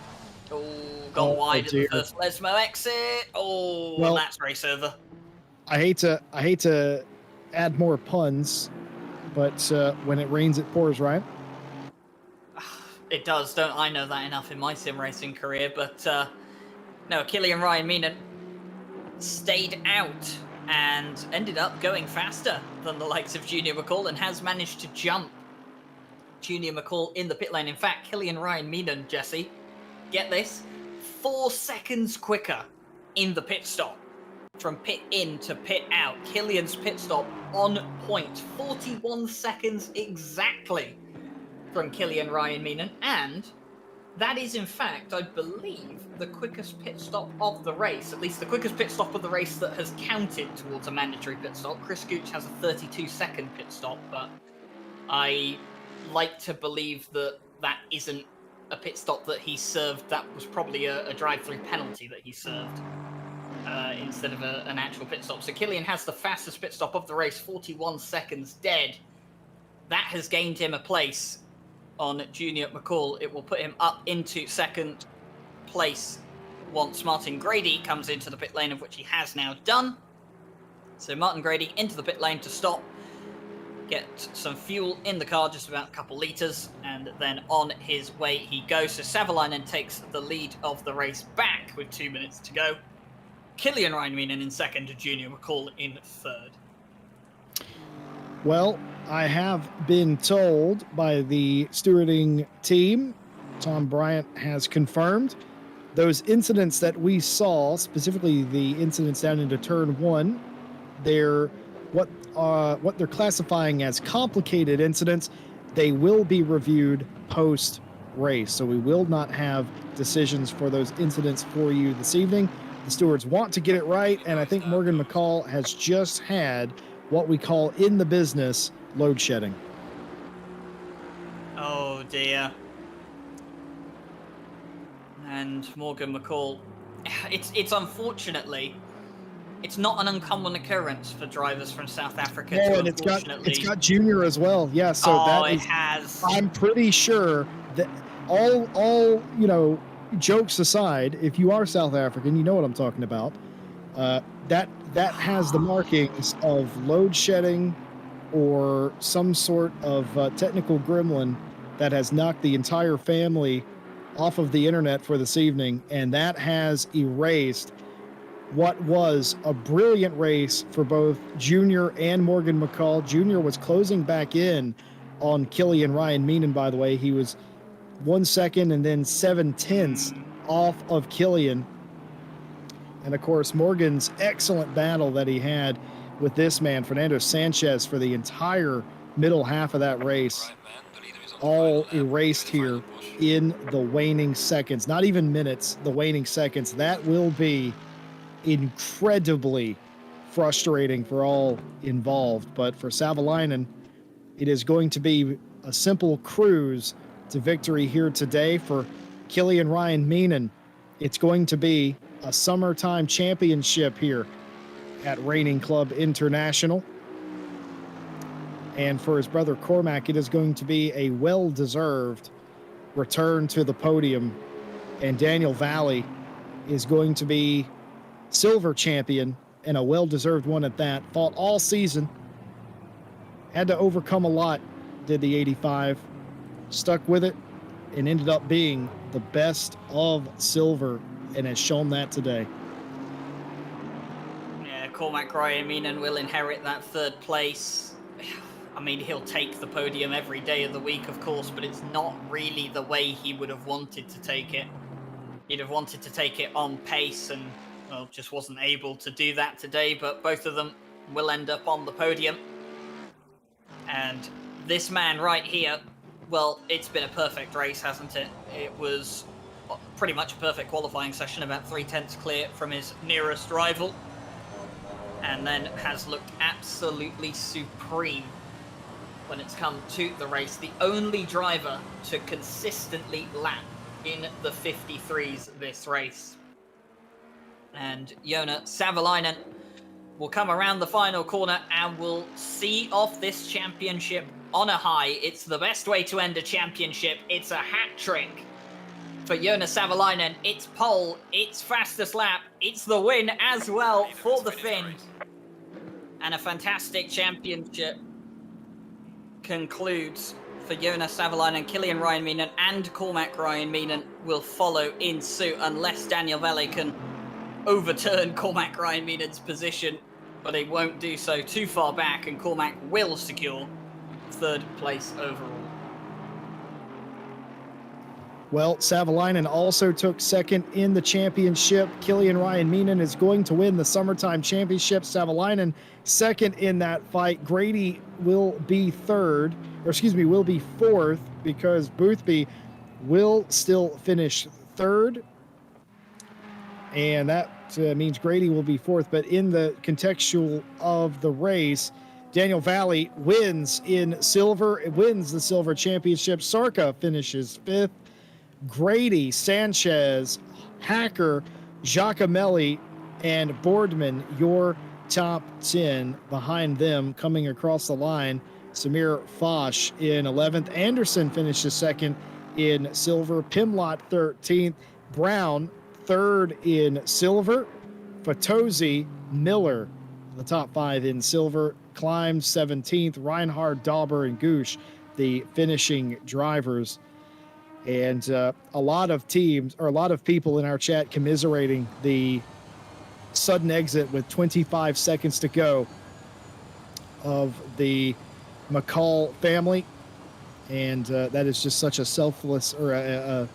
Gone wide at the first Lesmo exit. Well, that's race over. I hate to add more puns, but when it rains, it pours, right? It does. Don't I know that enough in my sim racing career? But no, Killian Ryan Meenan stayed out and ended up going faster than the likes of Junior McCall and has managed to jump Junior McCall in the pit lane. In fact, Killian Ryan Meenan, Jesse, get this, 4 seconds quicker in the pit stop. From pit in to pit out. Killian's pit stop on point. 41 seconds exactly from Killian Ryan Meenan. And that is, in fact, I believe, the quickest pit stop of the race. At least the quickest pit stop of the race that has counted towards a mandatory pit stop. Chris Gooch has a 32-second pit stop, but I like to believe that that isn't a pit stop that he served. That was probably a drive-through penalty that he served instead of an actual pit stop. So Killian has the fastest pit stop of the race, 41 seconds dead. That has gained him a place on Junior McCall. It will put him up into second place once Martin Grady comes into the pit lane, of which he has now done. So Martin Grady into the pit lane to stop, get some fuel in the car, just about a couple litres, and then on his way he goes. So Savalainen takes the lead of the race back with 2 minutes to go. Killian Reinminen in second, Junior McCall in third. Well, I have been told by the stewarding team, Tom Bryant has confirmed, those incidents that we saw, specifically the incidents down into turn 1, they're what they're classifying as complicated incidents. They will be reviewed post race, so we will not have decisions for those incidents for you this evening. The stewards want to get it right, and I think Morgan McCall has just had what we call in the business load shedding. Oh dear. And Morgan McCall, it's unfortunately, it's not an uncommon occurrence for drivers from South Africa. Oh, and it's got Junior as well. Yeah, so it has. I'm pretty sure that all jokes aside, if you are South African, you know what I'm talking about. That has the markings of load shedding or some sort of technical gremlin that has knocked the entire family off of the internet for this evening, and that has erased what was a brilliant race for both Junior and Morgan McCall. Junior was closing back in on Killian Reinminen, by the way. He was 1 second and then 7/10 off of Killian. And of course, Morgan's excellent battle that he had with this man, Fernando Sanchez, for the entire middle half of that race, all erased here in the waning seconds, not even minutes, the waning seconds. That will be incredibly frustrating for all involved. But for Savalainen, it is going to be a simple cruise to victory here today. For Killian Reinminen, it's going to be a summertime championship here at Raining Club International. And for his brother Cormac, it is going to be a well-deserved return to the podium. And Daniel Valley is going to be silver champion, and a well-deserved one at that. Fought all season, had to overcome a lot, did the 85, stuck with it, and ended up being the best of silver, and has shown that today. Yeah, Cormac Reinminen will inherit that third place. I mean, he'll take the podium every day of the week, of course, but it's not really the way he would have wanted to take it. He'd have wanted to take it on pace and, well, just wasn't able to do that today, but both of them will end up on the podium. And this man right here, well, it's been a perfect race, hasn't it? It was pretty much a perfect qualifying session, about 3/10 clear from his nearest rival, and then has looked absolutely supreme when it's come to the race. The only driver to consistently lap in the 53s this race. And Joona Savalainen will come around the final corner and will see off this championship on a high. It's the best way to end a championship. It's a hat trick for Joona Savalainen. It's pole, it's fastest lap, it's the win as well for the Finn. And a fantastic championship concludes for Joona Savalainen. Killian Reinminen and Cormac Reinminen will follow in suit unless Daniel Valley can overturn Cormac Reinminen's position, but he won't do so too far back, and Cormac will secure third place overall. Well, Savalainen also took second in the championship. Killian Reinminen is going to win the summertime championship. Savalainen second in that fight. Grady will be will be fourth, because Boothby will still finish third. And that means Grady will be fourth. But in the contextual of the race, Daniel Valley wins in silver. It wins the silver championship. Sarka finishes fifth. Grady, Sanchez, Hacker, Giacomelli, and Boardman, your top 10. Behind them, coming across the line, Samir Foch in 11th. Anderson finishes second in silver. Pimlott 13th. Brown third in silver. Fatozzi, Miller, the top 5 in silver. Climb 17th. Reinhard, Dauber, and Goosh, the finishing drivers. And a lot of teams, or a lot of people in our chat commiserating the sudden exit with 25 seconds to go of the McCall family. And that is just such a selfless, or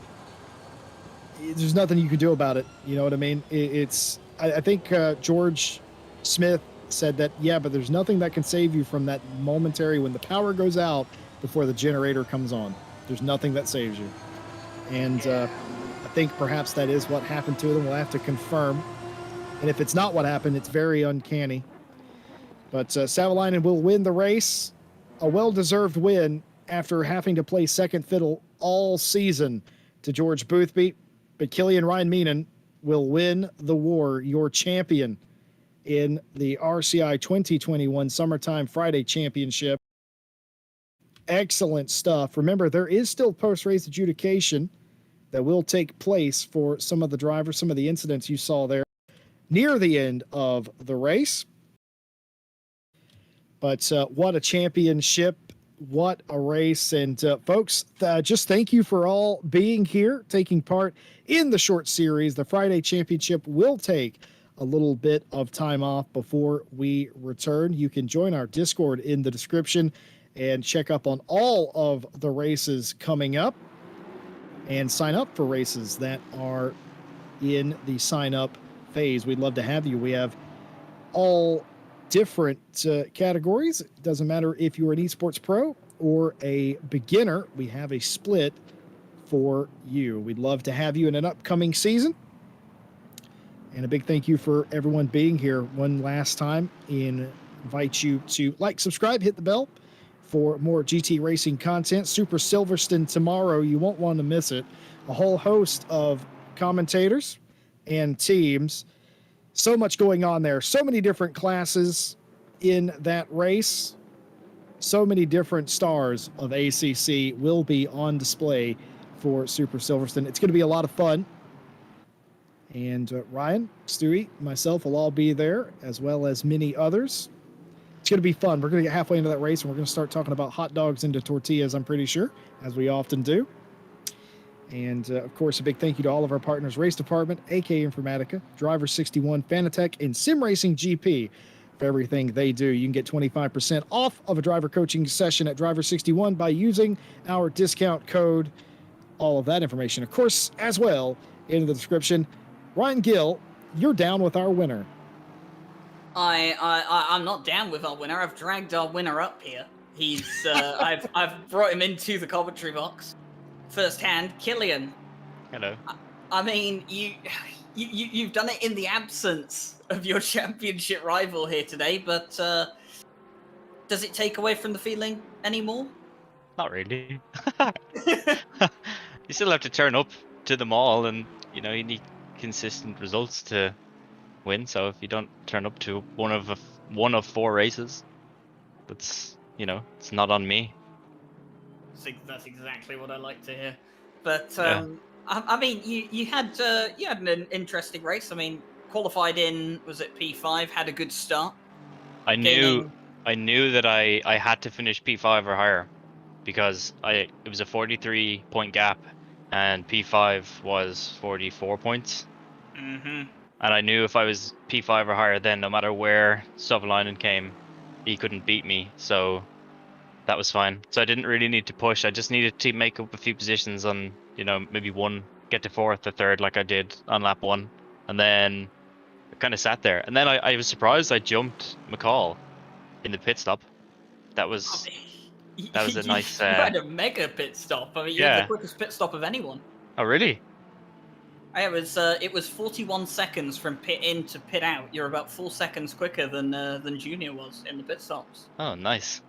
there's nothing you can do about it. You know what I mean? I think George Smith said that, yeah, but there's nothing that can save you from that momentary when the power goes out before the generator comes on. There's nothing that saves you. And I think perhaps that is what happened to them. We'll have to confirm. And if it's not what happened, it's very uncanny. But Savalainen will win the race. A well-deserved win after having to play second fiddle all season to George Boothby. But Killian Ryan-Meenan will win the war, your champion in the RCI 2021 Summertime Friday Championship. Excellent stuff. Remember, there is still post-race adjudication that will take place for some of the drivers, some of the incidents you saw there near the end of the race. But what a championship. What a race. And folks, just thank you for all being here, taking part in the short series. The Friday Championship will take a little bit of time off before we return. You can join our Discord in the description and check up on all of the races coming up and sign up for races that are in the sign up phase. We'd love to have you. We have all different categories. It doesn't matter if you're an esports pro or a beginner. We have a split for you. We'd love to have you in an upcoming season. And a big thank you for everyone being here one last time. Invite you to like, subscribe, hit the bell for more GT racing content. Super Silverstone tomorrow. You won't want to miss it. A whole host of commentators and teams. So much going on there. So many different classes in that race. So many different stars of ACC will be on display for Super Silverstone. It's going to be a lot of fun. And Ryan, Stewie, myself will all be there, as well as many others. It's going to be fun. We're going to get halfway into that race, and we're going to start talking about hot dogs into tortillas, I'm pretty sure, as we often do. And, of course, a big thank you to all of our partners, Race Department, AK Informatica, Driver 61, Fanatec, and Sim Racing GP for everything they do. You can get 25% off of a driver coaching session at Driver 61 by using our discount code. All of that information, of course, as well, in the description. Ryan Gill, you're down with our winner. I'm not down with our winner. I've dragged our winner up here. He's I've brought him into the commentary box firsthand. Killian. Hello. I mean, you've done it in the absence of your championship rival here today, but does it take away from the feeling anymore? Not really. You still have to turn up to them all, and you need consistent results to win. So if you don't turn up to one of 4 races, that's it's not on me. That's exactly what I like to hear. But I mean, you had an interesting race. I mean, qualified in, was it P5? Had a good start. I knew that I had to finish P5 or higher because it was a 43 point gap and P5 was 44 points. Mm-hmm. And I knew if I was P5 or higher, then no matter where Savalainen came, he couldn't beat me. So that was fine. So I didn't really need to push. I just needed to make up a few positions on, maybe get to 4th or 3rd like I did on lap 1. And then I kind of sat there. And then I was surprised I jumped McCall in the pit stop. That was a nice... You had a mega pit stop. I mean, you had the quickest pit stop of anyone. Oh, really? It was 41 seconds from pit in to pit out. You're about 4 seconds quicker than Junior was in the pit stops. Oh, nice.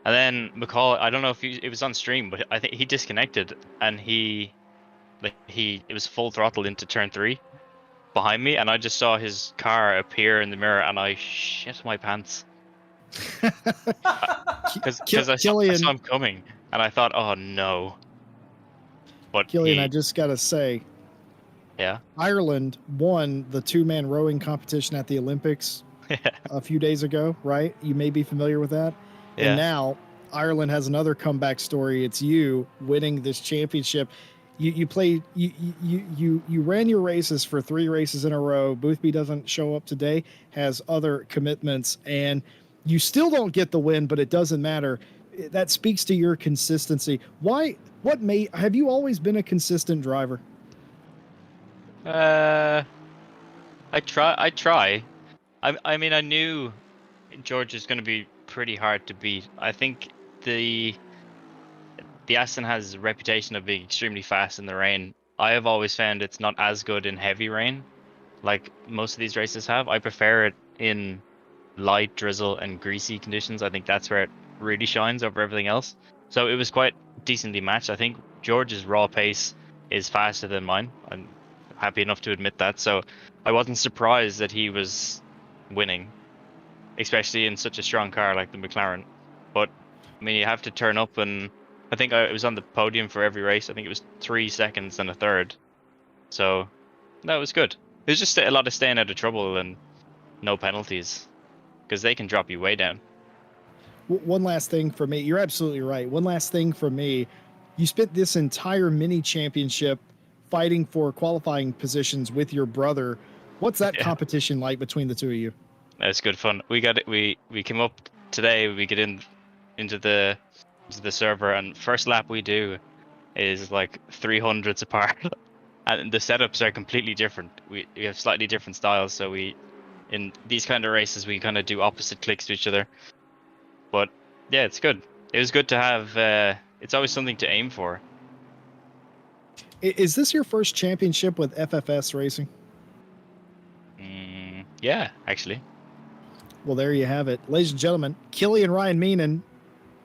And then McCall, I don't know if it was on stream, but I think he disconnected and it was full throttle into turn 3 behind me, and I just saw his car appear in the mirror, and I shit my pants because I saw him coming, and I thought, oh no. But Killian, I just gotta say, Yeah. Ireland won the 2-man rowing competition at the Olympics a few days ago, right? You may be familiar with that. And Yeah. now Ireland has another comeback story. It's you winning this championship. You played you ran your races for 3 races in a row. Boothby doesn't show up today, has other commitments, and you still don't get the win, but it doesn't matter. That speaks to your consistency. Why? What made? Have you always been a consistent driver? I try. I mean, I knew George is going to be pretty hard to beat. I think the Aston has a reputation of being extremely fast in the rain. I have always found it's not as good in heavy rain, like most of these races have. I prefer it in light drizzle and greasy conditions. I think that's where it really shines over everything else. So it was quite decently matched. I think George's raw pace is faster than mine. I'm happy enough to admit that. So I wasn't surprised that he was winning, especially in such a strong car like the McLaren. But I mean, you have to turn up, and I think it was on the podium for every race. I think it was 3 seconds and a third. So that was good. It was just a lot of staying out of trouble and no penalties, because they can drop you way down. One last thing for me. You're absolutely right. One last thing for me. You spent this entire mini championship fighting for qualifying positions with your brother. What's that Yeah, competition like between the two of you? that's good fun. We got it. We came up today. We get into the server, and first lap we do is like 300s apart, and the setups are completely different. We have slightly different styles, so we in these kind of races we kind of do opposite clicks to each other. But yeah, it's good. It was good to have. It's always something to aim for. Is this your first championship with FFS Racing? Yeah, actually. Well, there you have it. Ladies and gentlemen, Killian Ryan Meenan,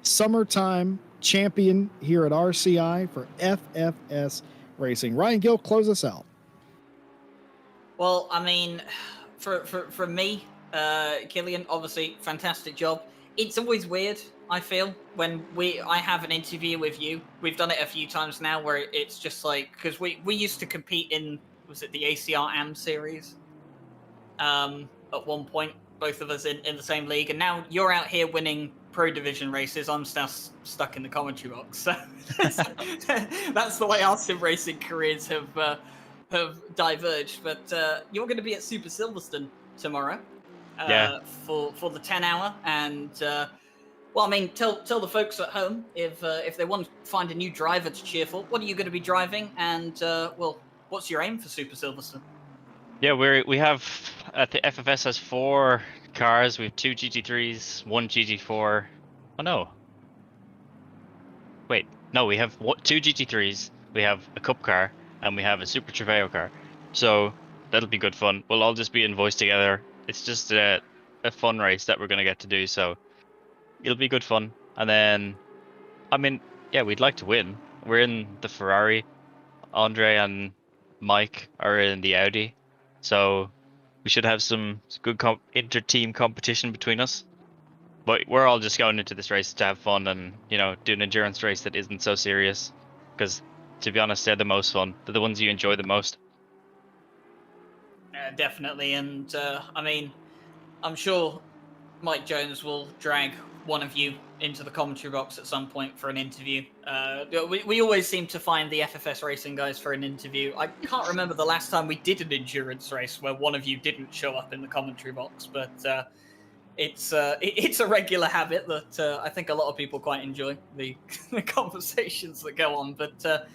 summertime champion here at RCI for FFS Racing. Ryan Gill, close us out. Well, I mean, for me, Killian, obviously, fantastic job. It's always weird, I feel, when I have an interview with you. We've done it a few times now where it's just like, because we used to compete in, was it the ACR AM series? At one point, both of us in the same league, and now you're out here winning pro division races. I'm still stuck in the commentary box. So that's the way our sim racing careers have diverged. But you're going to be at Super Silverstone tomorrow Yeah. for the 10 hour, and well, I mean, tell the folks at home if they want to find a new driver to cheer for. What are you going to be driving, and well, what's your aim for Super Silverstone? Yeah, we have the FFS has 4 cars. We have 2 GT3s, 1 GT4. Oh no. Wait, no, we have 2 GT3s. We have a Cup car, and we have a Super Trofeo car. So that'll be good fun. We'll all just be in voice together. It's just a fun race that we're gonna get to do. So it'll be good fun. And then, I mean, yeah, we'd like to win. We're in the Ferrari. Andre and Mike are in the Audi. So we should have some good inter-team competition between us. But we're all just going into this race to have fun and, do an endurance race that isn't so serious. Because, to be honest, they're the most fun. They're the ones you enjoy the most. Definitely. And, I mean, I'm sure Mike Jones will drag one of you into the commentary box at some point for an interview. We always seem to find the FFS racing guys for an interview. I can't remember the last time we did an endurance race where one of you didn't show up in the commentary box, but it's a regular habit that I think a lot of people quite enjoy, the conversations that go on. But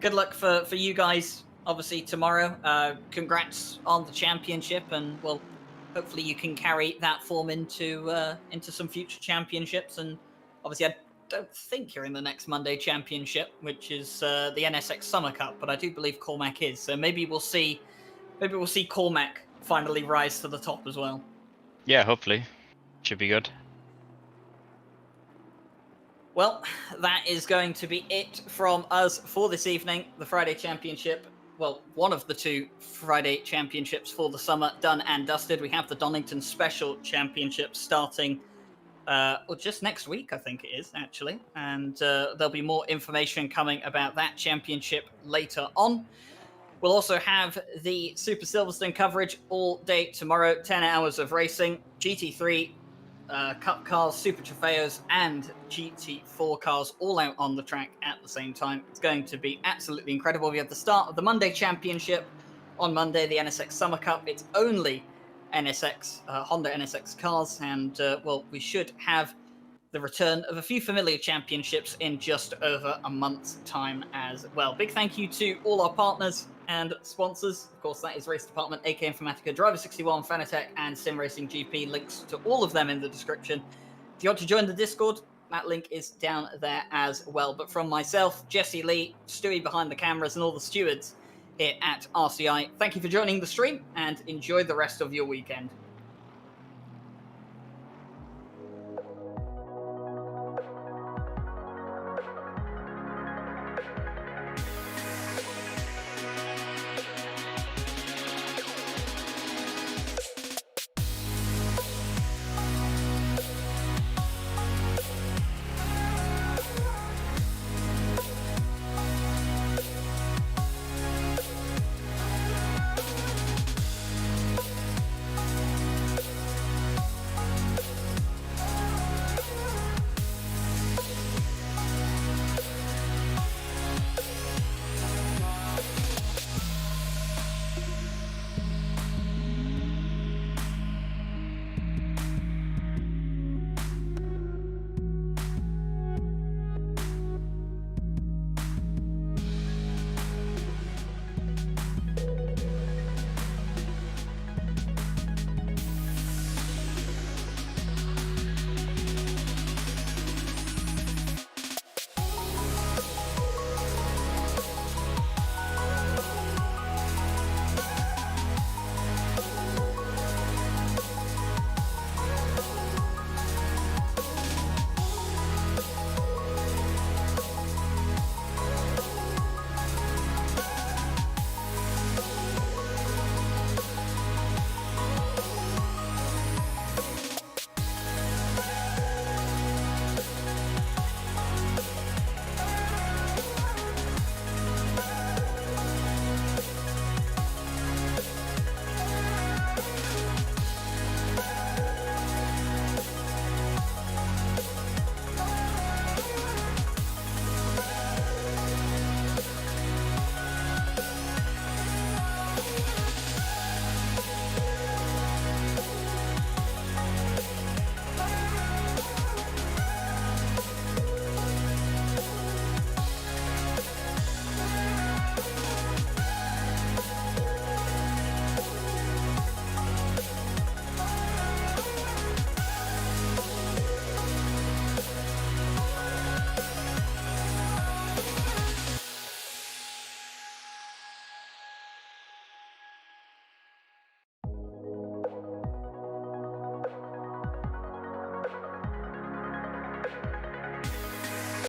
good luck for you guys, obviously, tomorrow. Congrats on the championship, and well, hopefully you can carry that form into some future championships. And obviously, I don't think you're in the next Monday championship, which is the NSX Summer Cup, but I do believe Cormac is. So maybe we'll see Cormac finally rise to the top as well. Yeah, hopefully. Should be good. Well, that is going to be it from us for this evening. The Friday Championship, well, one of the 2 Friday Championships for the summer, done and dusted. We have the Donington Special Championship starting just next week, I think it is, actually. And there'll be more information coming about that championship later on. We'll also have the Super Silverstone coverage all day tomorrow, 10 hours of racing, GT3, Cup cars, Super Trofeos, and GT4 cars all out on the track at the same time. It's going to be absolutely incredible. We have the start of the Monday Championship on Monday, the NSX Summer Cup. It's only NSX, Honda NSX cars, and well, we should have the return of a few familiar championships in just over a month's time as well. Big thank you to all our partners and sponsors. Of course, that is Race Department, AK Informatica, Driver61, Fanatec, and Sim Racing GP. Links to all of them in the description. If you want to join the Discord, that link is down there as well. But from myself, Jesse Lee, Stewie behind the cameras, and all the stewards here at RCI, thank you for joining the stream and enjoy the rest of your weekend.